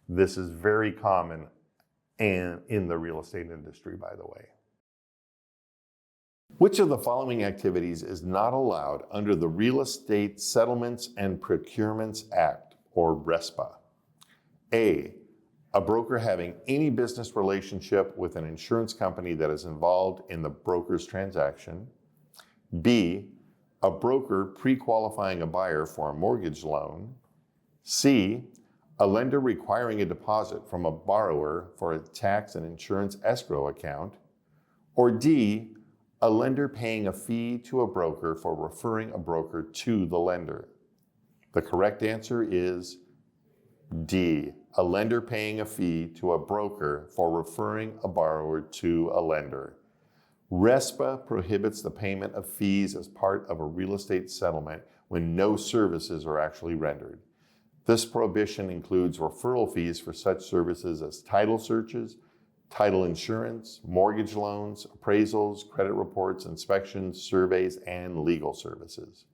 This is very common in the real estate industry, by the way. Which of the following activities is not allowed under the Real Estate Settlements and Procurements Act, or RESPA? A broker having any business relationship with an insurance company that is involved in the broker's transaction. B, a broker pre-qualifying a buyer for a mortgage loan. C, a lender requiring a deposit from a borrower for a tax and insurance escrow account. Or D, a lender paying a fee to a broker for referring a broker to the lender. The correct answer is D, a lender paying a fee to a broker for referring a borrower to a lender. RESPA prohibits the payment of fees as part of a real estate settlement when no services are actually rendered. This prohibition includes referral fees for such services as title searches, title insurance, mortgage loans, appraisals, credit reports, inspections, surveys, and legal services.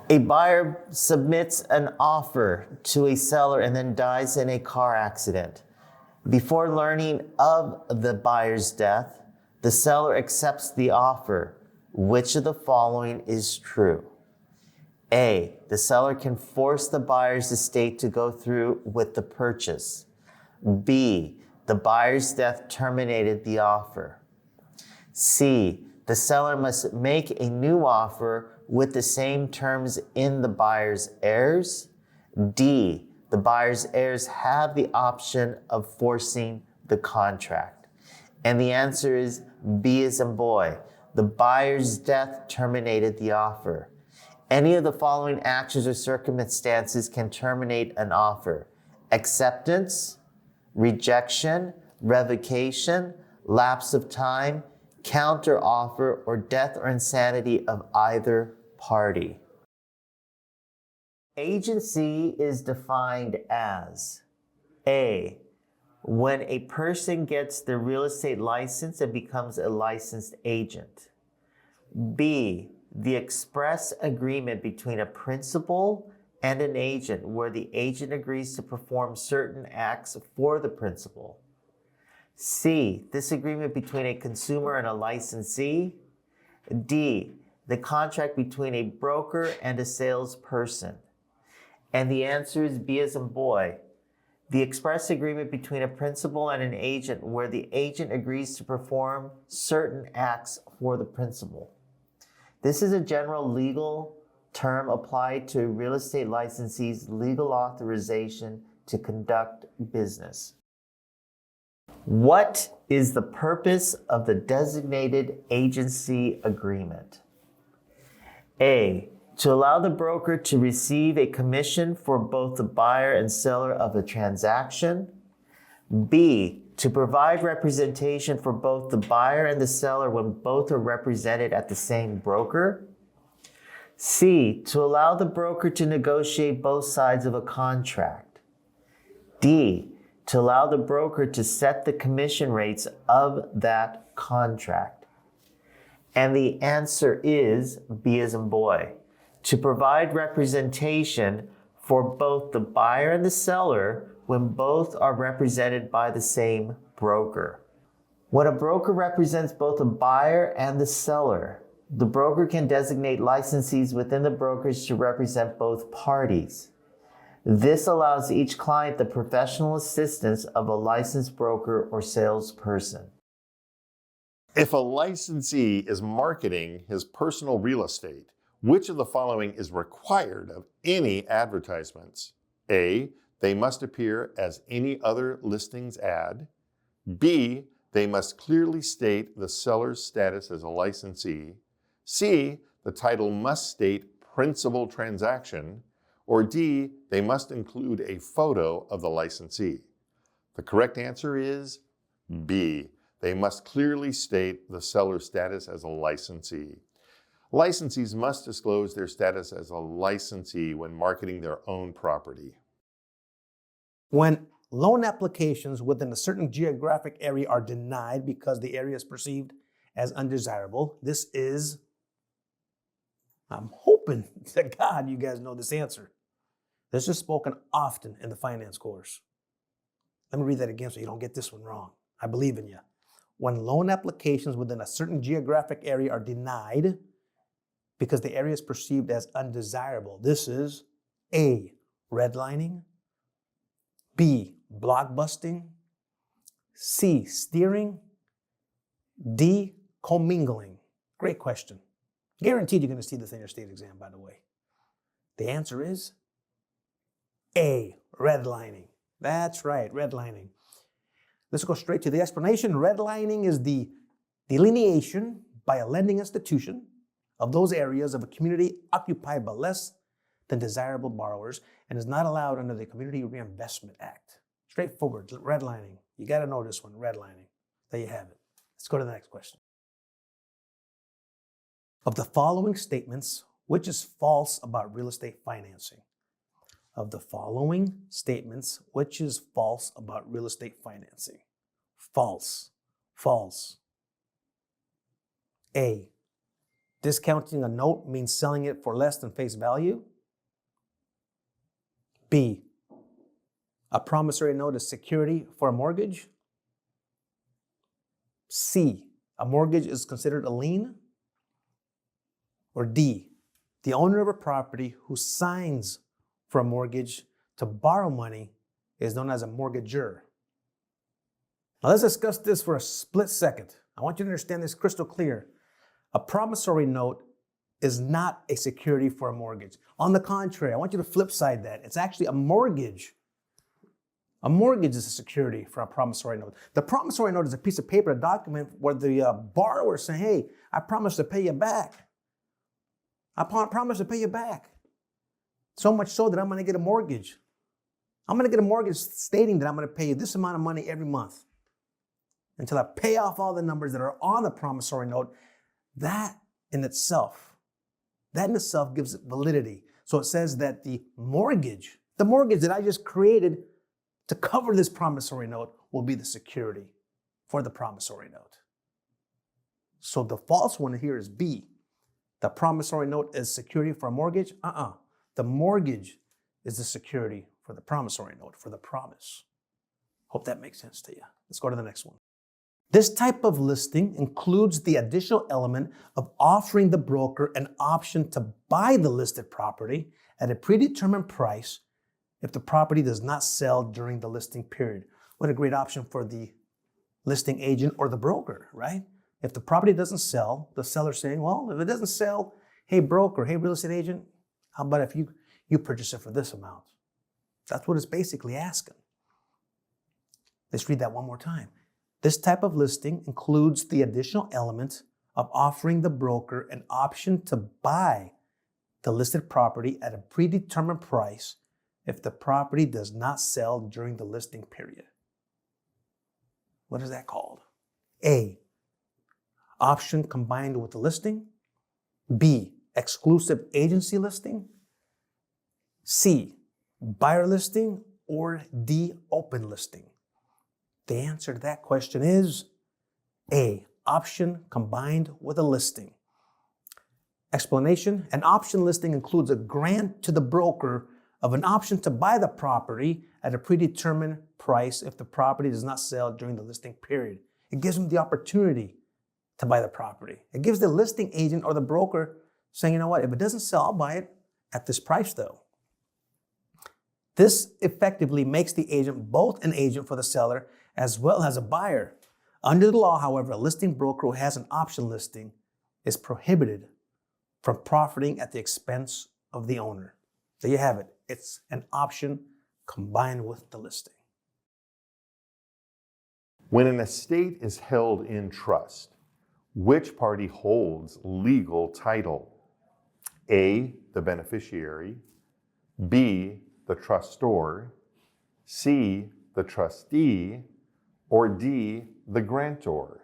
A buyer submits an offer to a seller and then dies in a car accident. Before learning of the buyer's death, the seller accepts the offer. Which of the following is true? A, the seller can force the buyer's estate to go through with the purchase. B, the buyer's death terminated the offer. C, the seller must make a new offer with the same terms in the buyer's heirs. D, the buyer's heirs have the option of forcing the contract. And the answer is B as in boy. The buyer's death terminated the offer. Any of the following actions or circumstances can terminate an offer: acceptance, rejection, revocation, lapse of time, counter offer, or death or insanity of either party. Agency is defined as A, when a person gets the real estate license and becomes a licensed agent. B, the express agreement between a principal and an agent where the agent agrees to perform certain acts for the principal. C, this agreement between a consumer and a licensee. D, the contract between a broker and a salesperson. And the answer is B as in boy. The express agreement between a principal and an agent where the agent agrees to perform certain acts for the principal. This is a general legal term applied to real estate licensees' legal authorization to conduct business. What is the purpose of the designated agency agreement? A, to allow the broker to receive a commission for both the buyer and seller of a transaction. B, to provide representation for both the buyer and the seller when both are represented at the same broker. C, to allow the broker to negotiate both sides of a contract. D, to allow the broker to set the commission rates of that contract. And the answer is B as in boy. To provide representation for both the buyer and the seller when both are represented by the same broker. When a broker represents both the buyer and the seller, the broker can designate licensees within the brokerage to represent both parties. This allows each client the professional assistance of a licensed broker or salesperson. If a licensee is marketing his personal real estate, which of the following is required of any advertisements? A, they must appear as any other listings ad. B, they must clearly state the seller's status as a licensee. C, the title must state principal transaction. Or D, they must include a photo of the licensee. The correct answer is B, they must clearly state the seller's status as a licensee. Licensees must disclose their status as a licensee when marketing their own property. When loan applications within a certain geographic area are denied because the area is perceived as undesirable, this is, I'm hoping to God you guys know this answer. This is spoken often in the finance course. Let me read that again so you don't get this one wrong. I believe in you. When loan applications within a certain geographic area are denied because the area is perceived as undesirable, this is A, redlining, B, blockbusting, C, steering, D, commingling. Great question. Guaranteed you're going to see this in your state exam, by the way. The answer is A, redlining. That's right, redlining. Let's go straight to the explanation. Redlining is the delineation by a lending institution of those areas of a community occupied by less than desirable borrowers and is not allowed under the Community Reinvestment Act. Straightforward, redlining. You got to know this one, redlining. There you have it. Let's go to the next question. Of the following statements, which is false about real estate financing? Of the following statements, which is false about real estate financing? False. False. A. Discounting a note means selling it for less than face value. B. A promissory note is security for a mortgage. C. A mortgage is considered a lien. Or D. The owner of a property who signs for a mortgage to borrow money is known as a mortgagor. Now let's discuss this for a split second. I want you to understand this crystal clear. A promissory note is not a security for a mortgage. On the contrary, I want you to flip side that. It's actually a mortgage. A mortgage is a security for a promissory note. The promissory note is a piece of paper, a document where the borrower is saying, hey, I promise to pay you back. I promise to pay you back. So much so that I'm going to get a mortgage. I'm going to get a mortgage stating that I'm going to pay you this amount of money every month until I pay off all the numbers that are on the promissory note. That in itself gives it validity. So it says that the mortgage that I just created to cover this promissory note will be the security for the promissory note. So the false one here is B. The promissory note is security for a mortgage. The mortgage is the security for the promissory note, for the promise. Hope that makes sense to you. Let's go to the next one. This type of listing includes the additional element of offering the broker an option to buy the listed property at a predetermined price if the property does not sell during the listing period. What a great option for the listing agent or the broker, right? If the property doesn't sell, the seller's saying, well, if it doesn't sell, hey broker, hey real estate agent, how about if you purchase it for this amount? That's what it's basically asking. Let's read that one more time. This type of listing includes the additional element of offering the broker an option to buy the listed property at a predetermined price if the property does not sell during the listing period. What is that called? A, option combined with the listing. B, exclusive agency listing. C, buyer listing. Or D, open listing. The answer to that question is A, option combined with a listing. Explanation: an option listing includes a grant to the broker of an option to buy the property at a predetermined price if the property does not sell during the listing period. It gives them the opportunity to buy the property. It gives the listing agent or the broker saying, you know what, if it doesn't sell, I'll buy it at this price though. This effectively makes the agent both an agent for the seller as well as a buyer. Under the law, however, a listing broker who has an option listing is prohibited from profiting at the expense of the owner. There you have it. It's an option combined with the listing. When an estate is held in trust, which party holds legal title? A, the beneficiary. B, the trustor. C, the trustee. Or D, the grantor?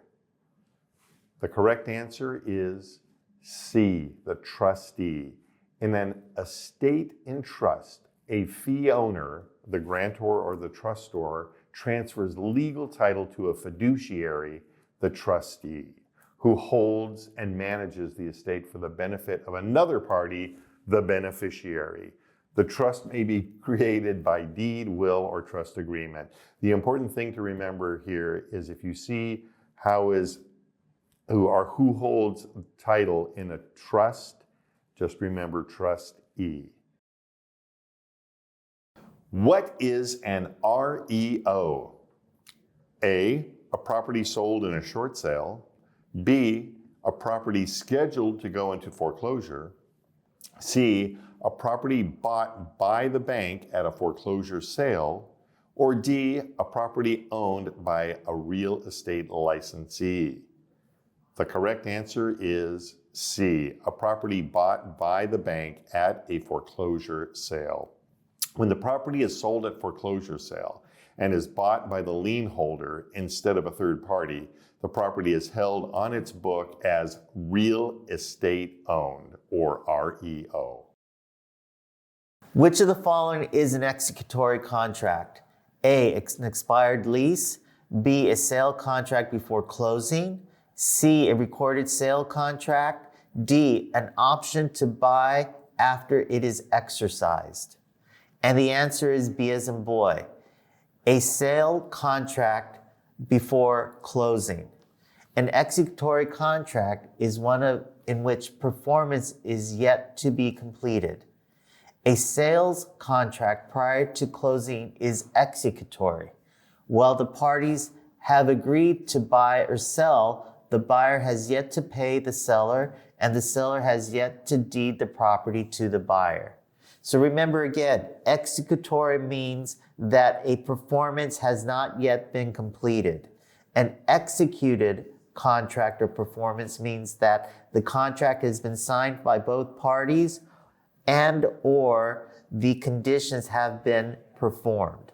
The correct answer is C, the trustee. In an estate in trust, a fee owner, the grantor or the trustor, transfers legal title to a fiduciary, the trustee, who holds and manages the estate for the benefit of another party, the beneficiary. The trust may be created by deed, will, or trust agreement. The important thing to remember here is if you see who holds title in a trust, just remember trustee. What is an REO? A property sold in a short sale. B, a property scheduled to go into foreclosure. C, a property bought by the bank at a foreclosure sale. Or D, a property owned by a real estate licensee. The correct answer is C, a property bought by the bank at a foreclosure sale. When the property is sold at foreclosure sale and is bought by the lien holder instead of a third party, the property is held on its book as real estate owned, or REO. Which of the following is an executory contract? A, an expired lease. B, a sale contract before closing, C, a recorded sale contract, D, an option to buy after it is exercised. And the answer is B as in boy, a sale contract before closing. An executory contract is one in which performance is yet to be completed. A sales contract prior to closing is executory. While the parties have agreed to buy or sell, the buyer has yet to pay the seller and the seller has yet to deed the property to the buyer. So remember again, executory means that a performance has not yet been completed. An executed contract or performance means that the contract has been signed by both parties and or the conditions have been performed.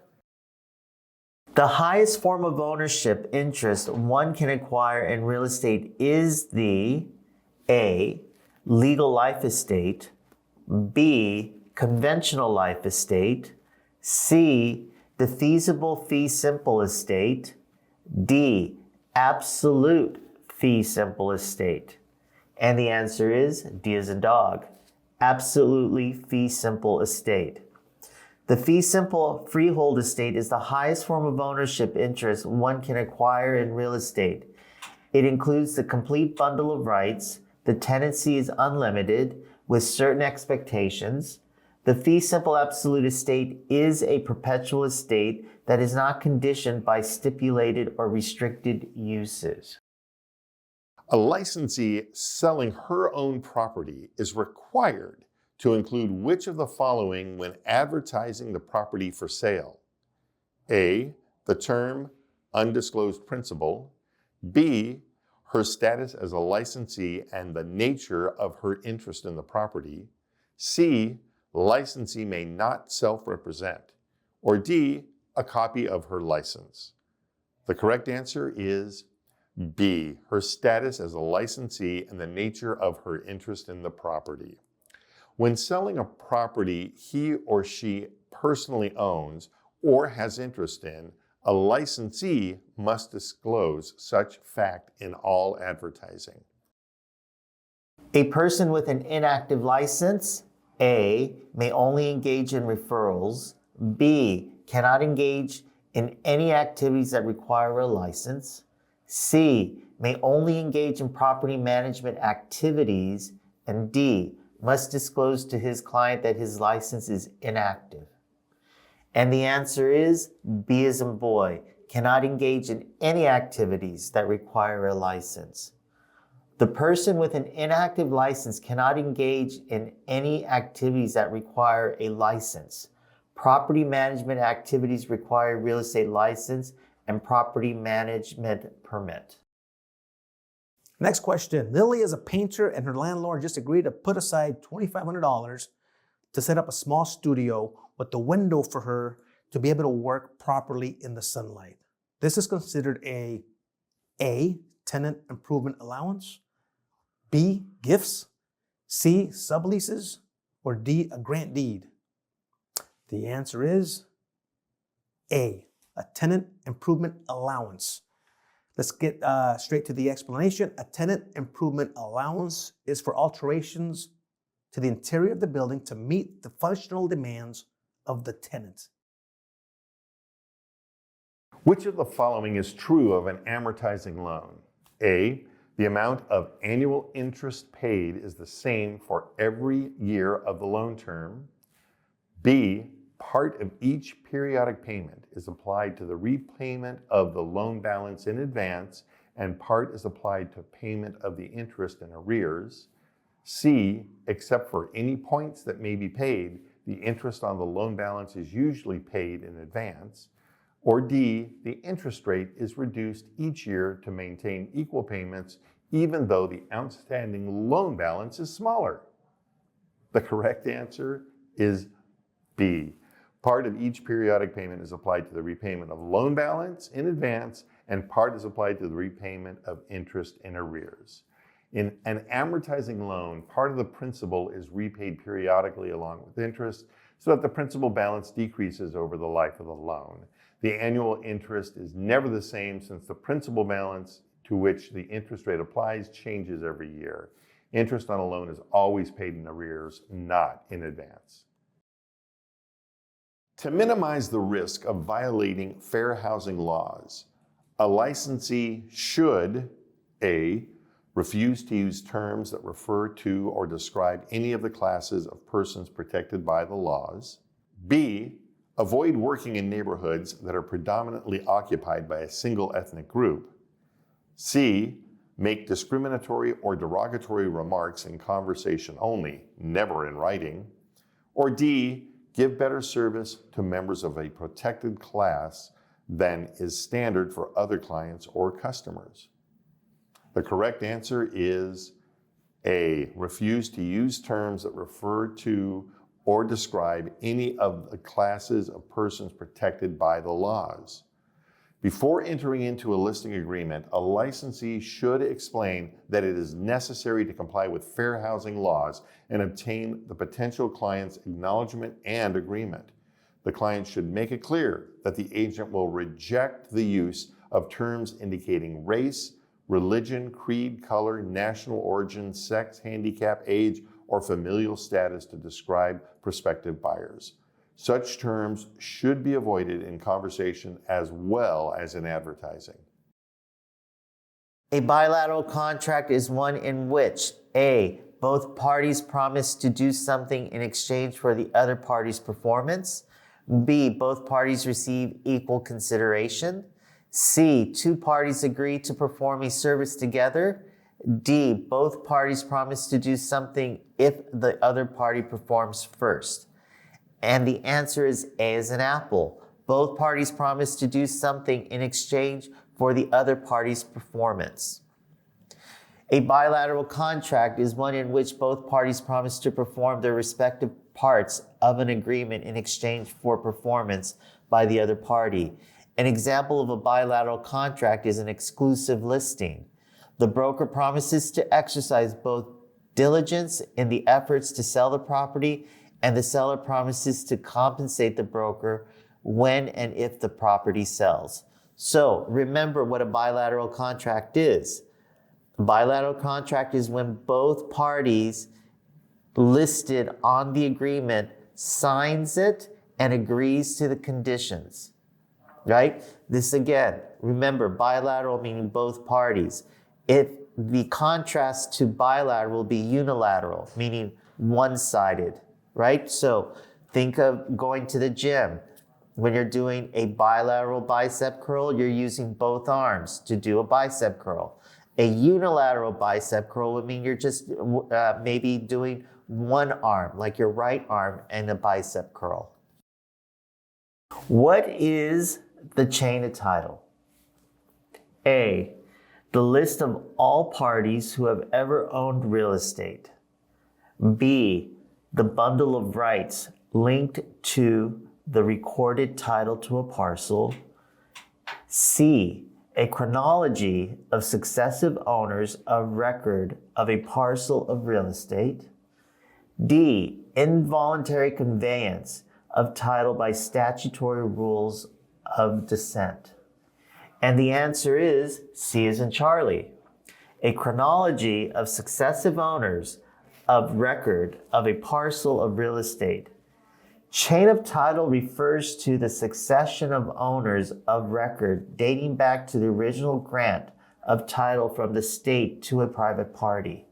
The highest form of ownership interest one can acquire in real estate is the A, legal life estate, B, conventional life estate, C, the feasible fee simple estate, D, absolute fee simple estate. And the answer is D as in dog, absolutely fee simple estate. The fee simple freehold estate is the highest form of ownership interest one can acquire in real estate. It includes the complete bundle of rights. The tenancy is unlimited with certain expectations. The fee simple absolute estate is a perpetual estate that is not conditioned by stipulated or restricted uses. A licensee selling her own property is required to include which of the following when advertising the property for sale? A, the term undisclosed principal. B, her status as a licensee and the nature of her interest in the property. C, licensee may not self-represent. Or D, a copy of her license. The correct answer is B, her status as a licensee and the nature of her interest in the property. When selling a property he or she personally owns or has interest in, a licensee must disclose such fact in all advertising. A person with an inactive license, A, may only engage in referrals, B, cannot engage in any activities that require a license, C, may only engage in property management activities, and D, must disclose to his client that his license is inactive. And the answer is B as in boy, cannot engage in any activities that require a license. The person with an inactive license cannot engage in any activities that require a license. Property management activities require real estate license and property management permit. Next question. Lily is a painter and her landlord just agreed to put aside $2,500 to set up a small studio with a window for her to be able to work properly in the sunlight. This is considered a tenant improvement allowance, B, gifts, C, subleases, or D, a grant deed. The answer is A, a tenant improvement allowance. Let's get straight to the explanation. A tenant improvement allowance is for alterations to the interior of the building to meet the functional demands of the tenant. Which of the following is true of an amortizing loan? A, the amount of annual interest paid is the same for every year of the loan term. B, part of each periodic payment is applied to the repayment of the loan balance in advance, and part is applied to payment of the interest in arrears. C, except for any points that may be paid, the interest on the loan balance is usually paid in advance. Or D, the interest rate is reduced each year to maintain equal payments, even though the outstanding loan balance is smaller. The correct answer is B. Part of each periodic payment is applied to the repayment of loan balance in advance, and part is applied to the repayment of interest in arrears. In an amortizing loan, part of the principal is repaid periodically along with interest so that the principal balance decreases over the life of the loan. The annual interest is never the same since the principal balance to which the interest rate applies changes every year. Interest on a loan is always paid in arrears, not in advance. To minimize the risk of violating fair housing laws, a licensee should A. refuse to use terms that refer to or describe any of the classes of persons protected by the laws. B. Avoid working in neighborhoods that are predominantly occupied by a single ethnic group. C. Make discriminatory or derogatory remarks in conversation only, never in writing. Or D. Give better service to members of a protected class than is standard for other clients or customers. The correct answer is A. Refuse to use terms that refer to or describe any of the classes of persons protected by the laws. Before entering into a listing agreement, a licensee should explain that it is necessary to comply with fair housing laws and obtain the potential client's acknowledgement and agreement. The client should make it clear that the agent will reject the use of terms indicating race, religion, creed, color, national origin, sex, handicap, age, or familial status to describe prospective buyers. Such terms should be avoided in conversation as well as in advertising. A bilateral contract is one in which A. Both parties promise to do something in exchange for the other party's performance. B. Both parties receive equal consideration. C. Two parties agree to perform a service together. D. Both parties promise to do something if the other party performs first. And the answer is A as in apple. Both parties promise to do something in exchange for the other party's performance. A bilateral contract is one in which both parties promise to perform their respective parts of an agreement in exchange for performance by the other party. An example of a bilateral contract is an exclusive listing. The broker promises to exercise both diligence in the efforts to sell the property, and the seller promises to compensate the broker when and if the property sells. So remember what a bilateral contract is. A bilateral contract is when both parties listed on the agreement signs it and agrees to the conditions, right? This again, remember bilateral meaning both parties. If the contrast to bilateral will be unilateral, meaning one-sided, right? So think of going to the gym. When you're doing a bilateral bicep curl, you're using both arms to do a bicep curl. A unilateral bicep curl would mean you're just maybe doing one arm, like your right arm, and a bicep curl. What is the chain of title? A. The list of all parties who have ever owned real estate. B. The bundle of rights linked to the recorded title to a parcel. C. A chronology of successive owners of record of a parcel of real estate. D. Involuntary conveyance of title by statutory rules of descent. And the answer is C as in Charlie. A chronology of successive owners of record of a parcel of real estate. Chain of title refers to the succession of owners of record dating back to the original grant of title from the state to a private party.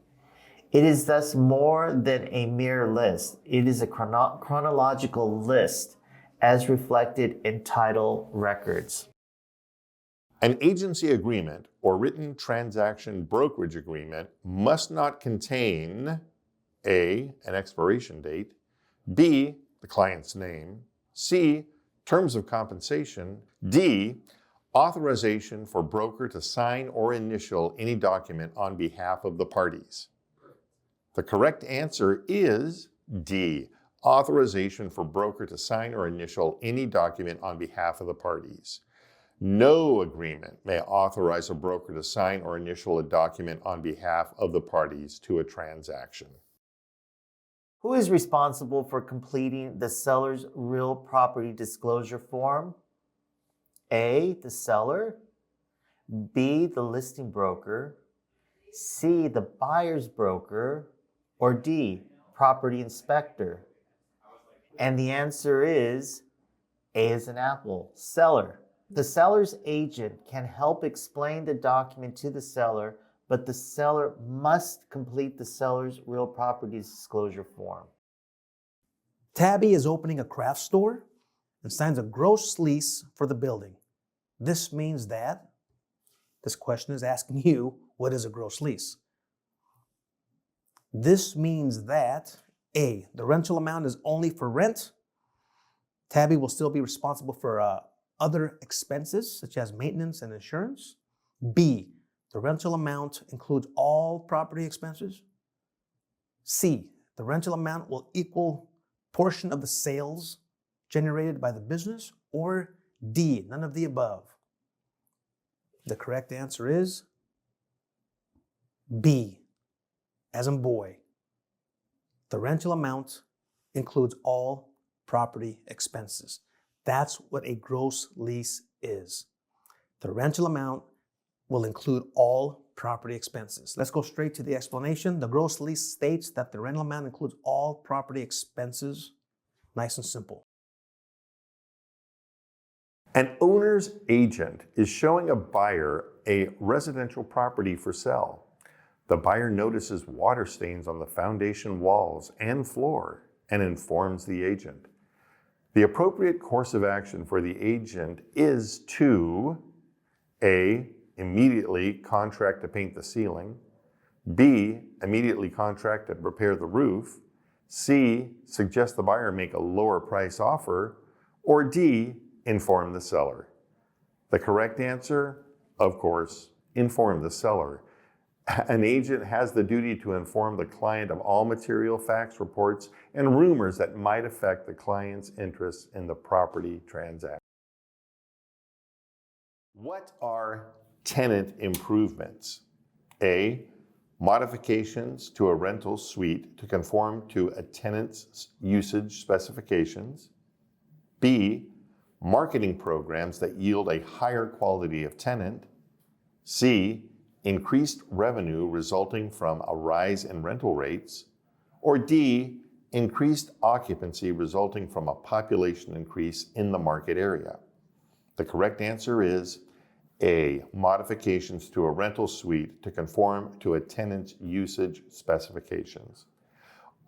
It is thus more than a mere list. It is a chronological list as reflected in title records. An agency agreement or written transaction brokerage agreement must not contain A. An expiration date, B. The client's name, C. Terms of compensation, D. Authorization for broker to sign or initial any document on behalf of the parties. The correct answer is D. Authorization for broker to sign or initial any document on behalf of the parties. No agreement may authorize a broker to sign or initial a document on behalf of the parties to a transaction. Who is responsible for completing the seller's real property disclosure form? A, the seller, B, the listing broker, C, the buyer's broker, or D, property inspector? And the answer is A as in apple, seller. The seller's agent can help explain the document to the seller, but the seller must complete the seller's real properties disclosure form. Tabby is opening a craft store and signs a gross lease for the building. This means that, this question is asking you, what is a gross lease? This means that A, the rental amount is only for rent. Tabby will still be responsible for other expenses such as maintenance and insurance. B, the rental amount includes all property expenses. C, the rental amount will equal portion of the sales generated by the business. Or D, none of the above. The correct answer is B, as in boy. The rental amount includes all property expenses. That's what a gross lease is. The rental amount will include all property expenses. Let's go straight to the explanation. The gross lease states that the rental amount includes all property expenses. Nice and simple. An owner's agent is showing a buyer a residential property for sale. The buyer notices water stains on the foundation walls and floor and informs the agent. The appropriate course of action for the agent is to A, immediately contract to paint the ceiling, B, immediately contract to repair the roof, C, suggest the buyer make a lower price offer, or D, inform the seller. The correct answer, of course, inform the seller. An agent has the duty to inform the client of all material facts, reports, and rumors that might affect the client's interests in the property transaction. What are tenant improvements? A, modifications to a rental suite to conform to a tenant's usage specifications. B, marketing programs that yield a higher quality of tenant. C, increased revenue resulting from a rise in rental rates. Or D, increased occupancy resulting from a population increase in the market area. The correct answer is A, modifications to a rental suite to conform to a tenant's usage specifications.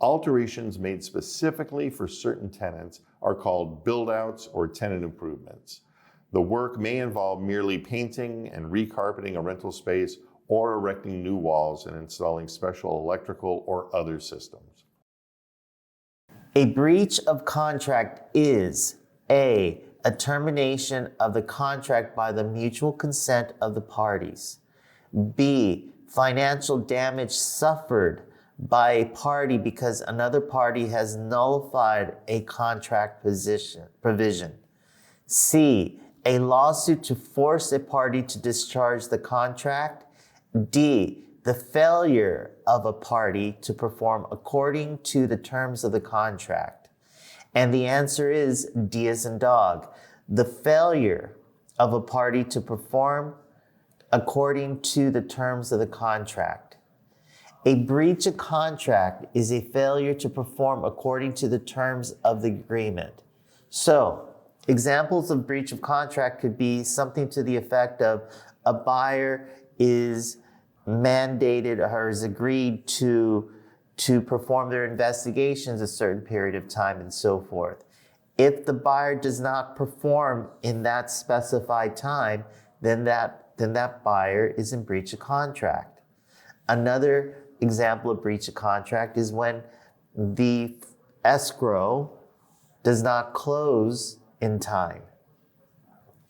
Alterations made specifically for certain tenants are called build-outs or tenant improvements. The work may involve merely painting and recarpeting a rental space or erecting new walls and installing special electrical or other systems. A breach of contract is A, a termination of the contract by the mutual consent of the parties. B, financial damage suffered by a party because another party has nullified a contract provision. C, a lawsuit to force a party to discharge the contract. D, the failure of a party to perform according to the terms of the contract. And the answer is D as in dog. The failure of a party to perform according to the terms of the contract. A breach of contract is a failure to perform according to the terms of the agreement. So, examples of breach of contract could be something to the effect of a buyer is mandated or is agreed to perform their investigations a certain period of time and so forth. If the buyer does not perform in that specified time, then that buyer is in breach of contract. Another example of breach of contract is when the escrow does not close in time.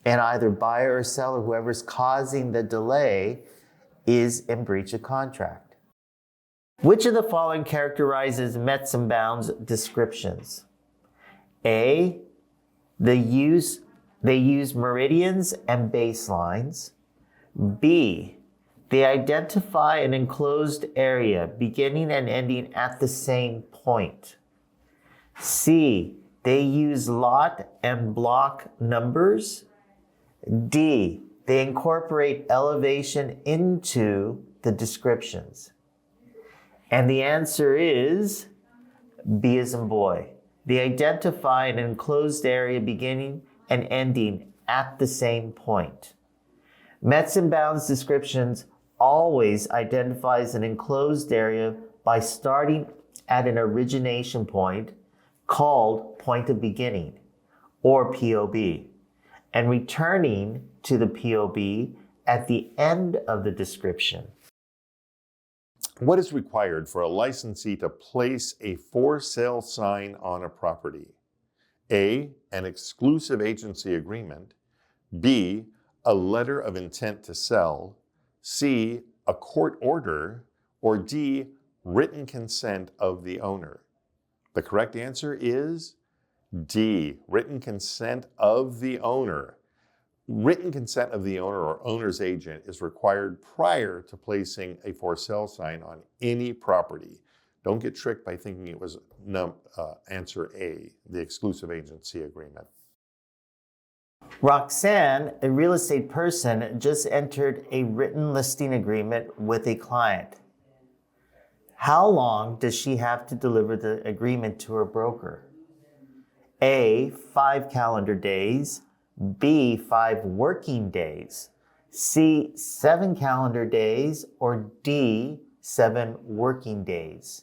And either buyer or seller, whoever's causing the delay, is in breach of contract. Which of the following characterizes metes and bounds descriptions? A, they use meridians and baselines. B, they identify an enclosed area beginning and ending at the same point. C, they use lot and block numbers. D, they incorporate elevation into the descriptions. And the answer is B as in boy. They identify an enclosed area beginning and ending at the same point. Mets and bounds descriptions always identifies an enclosed area by starting at an origination point called point of beginning, or POB, and returning to the POB at the end of the description. What is required for a licensee to place a for sale sign on a property? A, an exclusive agency agreement. B, a letter of intent to sell. C, a court order. Or D, written consent of the owner. The correct answer is D, written consent of the owner. Written consent of the owner or owner's agent is required prior to placing a for sale sign on any property. Don't get tricked by thinking it was answer A, the exclusive agency agreement. Roxanne, a real estate person, just entered a written listing agreement with a client. How long does she have to deliver the agreement to her broker? A, 5 calendar days. B, 5 working days. C, 7 calendar days. Or D, 7 working days.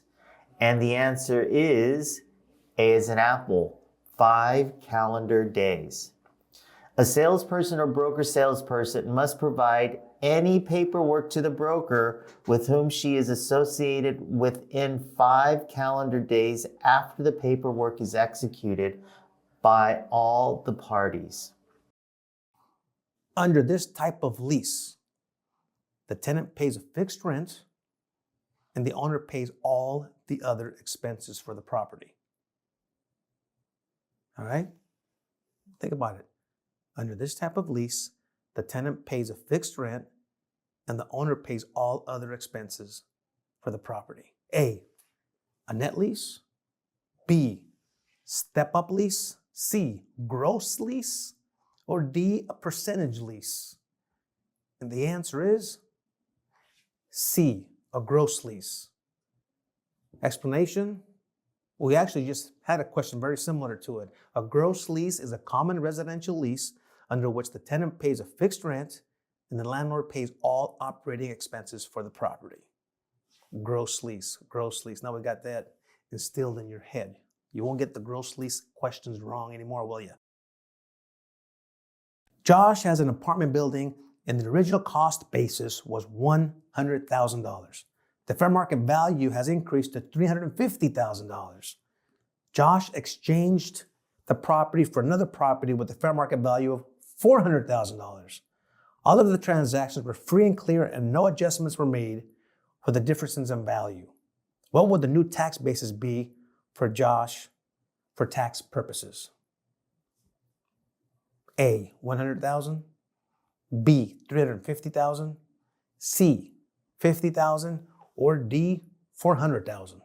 And the answer is A as in apple, 5 calendar days. A salesperson or broker salesperson must provide any paperwork to the broker with whom she is associated within 5 calendar days after the paperwork is executed by all the parties. Under this type of lease, the tenant pays a fixed rent and the owner pays all the other expenses for the property. All right? Think about it. Under this type of lease, the tenant pays a fixed rent and the owner pays all other expenses for the property. A, a net lease. B, step-up lease. C, gross lease. Or D, a percentage lease. And the answer is C, a gross lease. Explanation? We actually just had a question very similar to it. A gross lease is a common residential lease under which the tenant pays a fixed rent and the landlord pays all operating expenses for the property. Gross lease, gross lease. Now we got that instilled in your head. You won't get the gross lease questions wrong anymore, will you? Josh has an apartment building and the original cost basis was $100,000. The fair market value has increased to $350,000. Josh exchanged the property for another property with a fair market value of $400,000. All of the transactions were free and clear and no adjustments were made for the differences in value. What would the new tax basis be for Josh for tax purposes? A, $100,000. B, $350,000. C, $50,000. Or D, $400,000.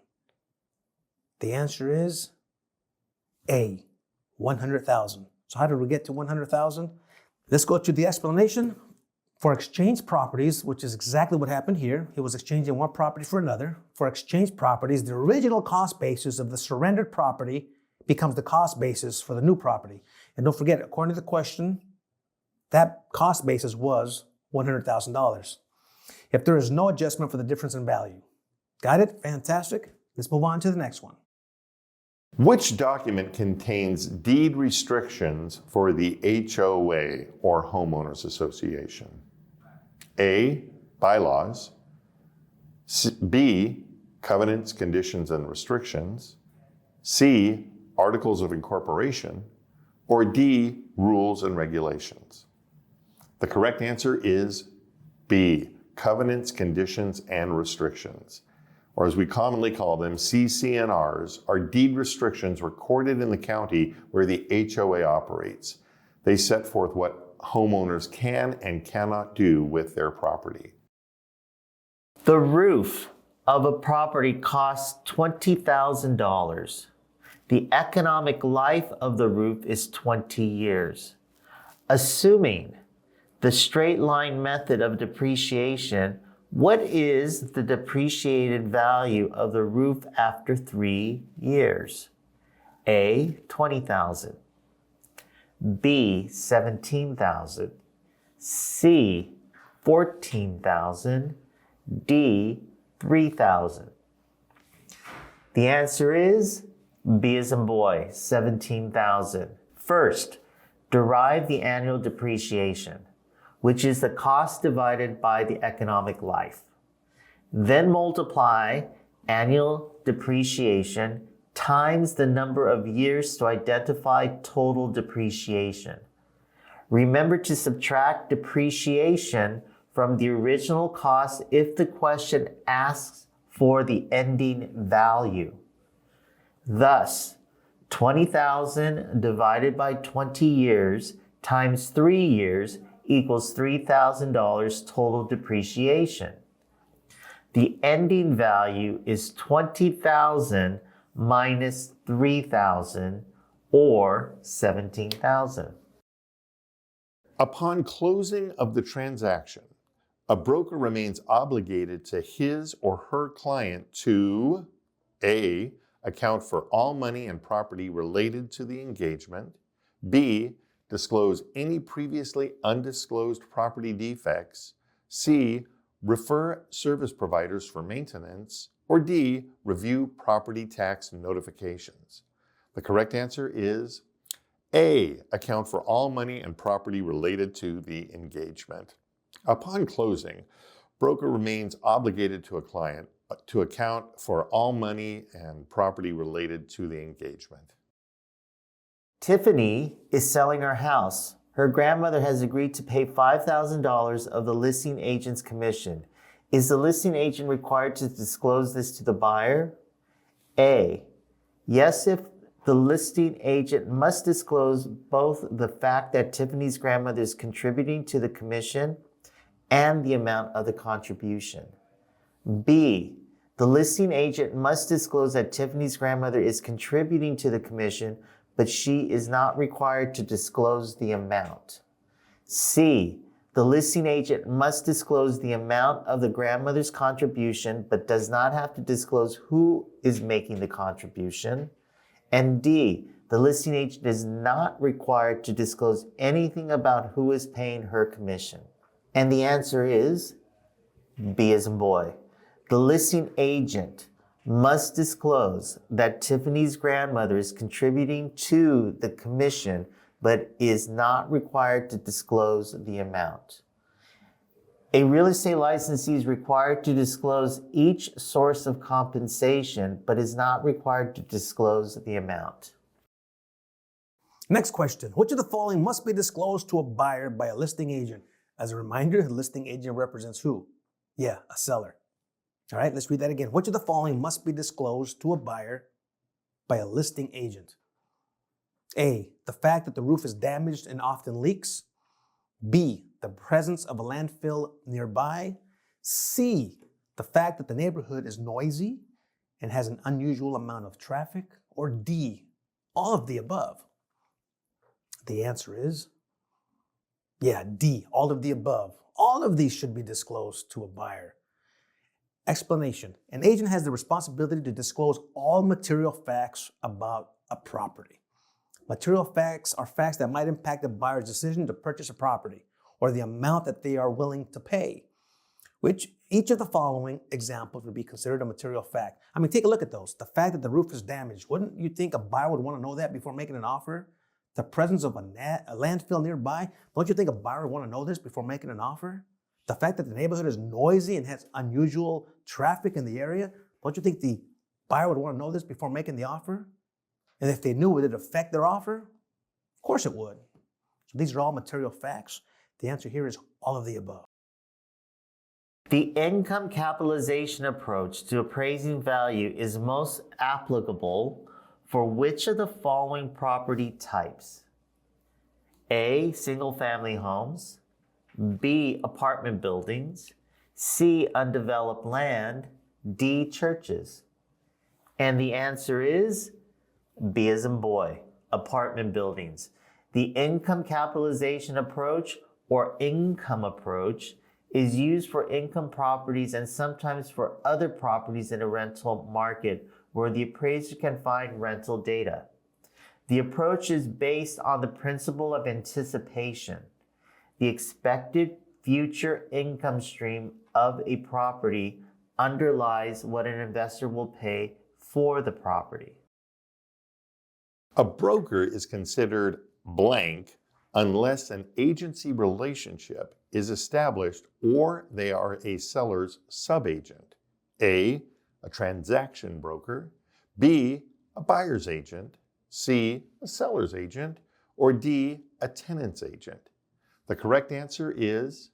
The answer is A, $100,000. So how did we get to $100,000? Let's go to the explanation. For exchange properties, which is exactly what happened here, he was exchanging one property for another. For exchange properties, the original cost basis of the surrendered property becomes the cost basis for the new property. And don't forget, according to the question, that cost basis was $100,000. If there is no adjustment for the difference in value. Got it? Fantastic. Let's move on to the next one. Which document contains deed restrictions for the HOA or homeowners association? A, bylaws. B, covenants, conditions, and restrictions. C, articles of incorporation. Or D, rules and regulations. The correct answer is B, covenants, conditions, and restrictions. Or as we commonly call them, CC&Rs, are deed restrictions recorded in the county where the HOA operates. They set forth what homeowners can and cannot do with their property. The roof of a property costs $20,000. The economic life of the roof is 20 years. Assuming the straight line method of depreciation, what is the depreciated value of the roof after 3 years? A, $20,000. B, $17,000. C, $14,000. D, $3,000. The answer is B as in boy, $17,000. First, derive the annual depreciation, which is the cost divided by the economic life. Then multiply annual depreciation times the number of years to identify total depreciation. Remember to subtract depreciation from the original cost if the question asks for the ending value. Thus, 20,000 divided by 20 years times 3 years equals $3,000 total depreciation. The ending value is 20,000 minus 3,000, or 17,000. Upon closing of the transaction, a broker remains obligated to his or her client to A, account for all money and property related to the engagement, B, disclose any previously undisclosed property defects, C, refer service providers for maintenance, or D, review property tax notifications. The correct answer is A, account for all money and property related to the engagement. Upon closing, broker remains obligated to a client to account for all money and property related to the engagement. Tiffany is selling her house. Her grandmother has agreed to pay $5,000 of the listing agent's commission. Is the listing agent required to disclose this to the buyer? A, yes, if the listing agent must disclose both the fact that Tiffany's grandmother is contributing to the commission and the amount of the contribution. B, the listing agent must disclose that Tiffany's grandmother is contributing to the commission, but she is not required to disclose the amount. C, the listing agent must disclose the amount of the grandmother's contribution, but does not have to disclose who is making the contribution. And D, the listing agent is not required to disclose anything about who is paying her commission. And the answer is B as in boy. The listing agent must disclose that Tiffany's grandmother is contributing to the commission, but is not required to disclose the amount. A real estate licensee is required to disclose each source of compensation, but is not required to disclose the amount. Next question. Which of the following must be disclosed to a buyer by a listing agent? As a reminder, the listing agent represents who? Yeah, a seller. All right, let's read that again. Which of the following must be disclosed to a buyer by a listing agent? A, the fact that the roof is damaged and often leaks. B, the presence of a landfill nearby. C, the fact that the neighborhood is noisy and has an unusual amount of traffic. Or D, all of the above. The answer is, yeah, D, all of the above. All of these should be disclosed to a buyer. Explanation. An agent has the responsibility to disclose all material facts about a property. Material facts are facts that might impact a buyer's decision to purchase a property or the amount that they are willing to pay, which each of the following examples would be considered a material fact. I mean, take a look at those. The fact that the roof is damaged. Wouldn't you think a buyer would want to know that before making an offer? The presence of a landfill nearby. Don't you think a buyer would want to know this before making an offer? The fact that the neighborhood is noisy and has unusual traffic in the area. Don't you think the buyer would want to know this before making the offer? And if they knew, would it affect their offer? Of course it would. So these are all material facts. The answer here is all of the above. The income capitalization approach to appraising value is most applicable for which of the following property types? A, single-family homes. B, apartment buildings. C, undeveloped land. D, churches. And the answer is B as in boy, apartment buildings. The income capitalization approach or income approach is used for income properties and sometimes for other properties in a rental market where the appraiser can find rental data. The approach is based on the principle of anticipation. The expected future income stream of a property underlies what an investor will pay for the property. A broker is considered blank unless an agency relationship is established or they are a seller's subagent. A transaction broker, B, a buyer's agent, C, a seller's agent, or D, a tenant's agent. The correct answer is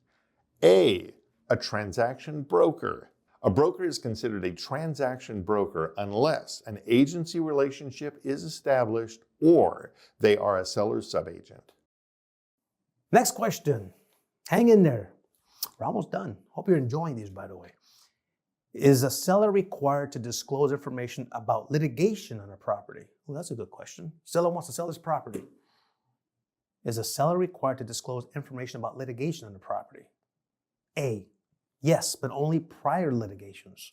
A, a transaction broker. A broker is considered a transaction broker unless an agency relationship is established or they are a seller's subagent. Next question. Hang in there. We're almost done. Hope you're enjoying these, by the way. Is a seller required to disclose information about litigation on a property? Well, that's a good question. Seller wants to sell his property. Is a seller required to disclose information about litigation on the property? A, yes, but only prior litigations.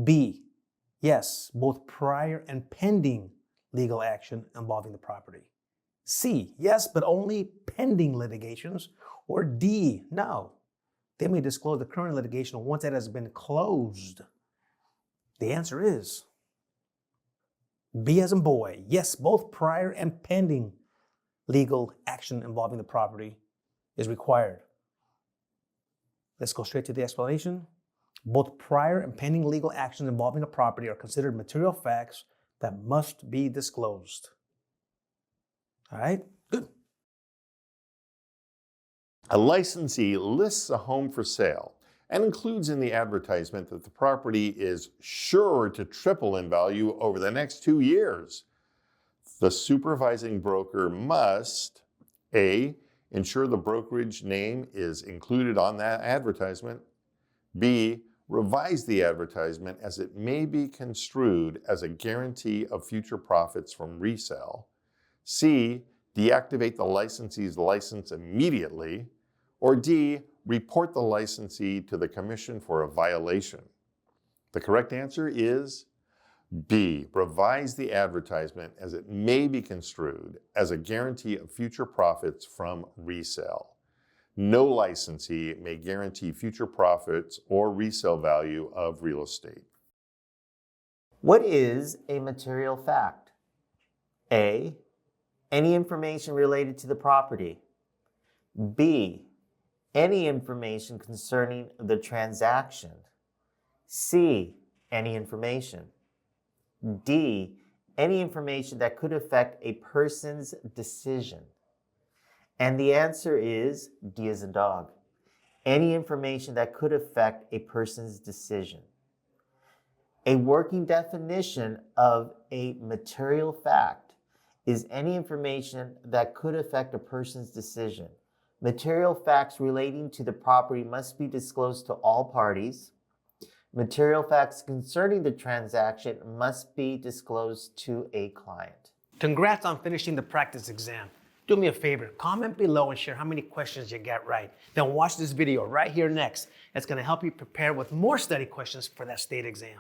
B, yes, both prior and pending legal action involving the property. C, yes, but only pending litigations. Or D, no. They may disclose the current litigation once it has been closed. The answer is B as in boy. Yes, both prior and pending legal action involving the property is required. Let's go straight to the explanation. Both prior and pending legal actions involving a property are considered material facts that must be disclosed. All right, good. A licensee lists a home for sale and includes in the advertisement that the property is sure to triple in value over the next 2 years. The supervising broker must A, ensure the brokerage name is included on that advertisement, B, revise the advertisement as it may be construed as a guarantee of future profits from resale, C, deactivate the licensee's license immediately, or D, report the licensee to the commission for a violation. The correct answer is B, revise the advertisement as it may be construed as a guarantee of future profits from resale. No licensee may guarantee future profits or resale value of real estate. What is a material fact? A, any information related to the property. B, any information concerning the transaction. C, any information. D, any information that could affect a person's decision. And the answer is D as in dog. Any information that could affect a person's decision. A working definition of a material fact is any information that could affect a person's decision. Material facts relating to the property must be disclosed to all parties. Material facts concerning the transaction must be disclosed to a client. Congrats on finishing the practice exam. Do me a favor, comment below and share how many questions you got right. Then watch this video right here next. It's going to help you prepare with more study questions for that state exam.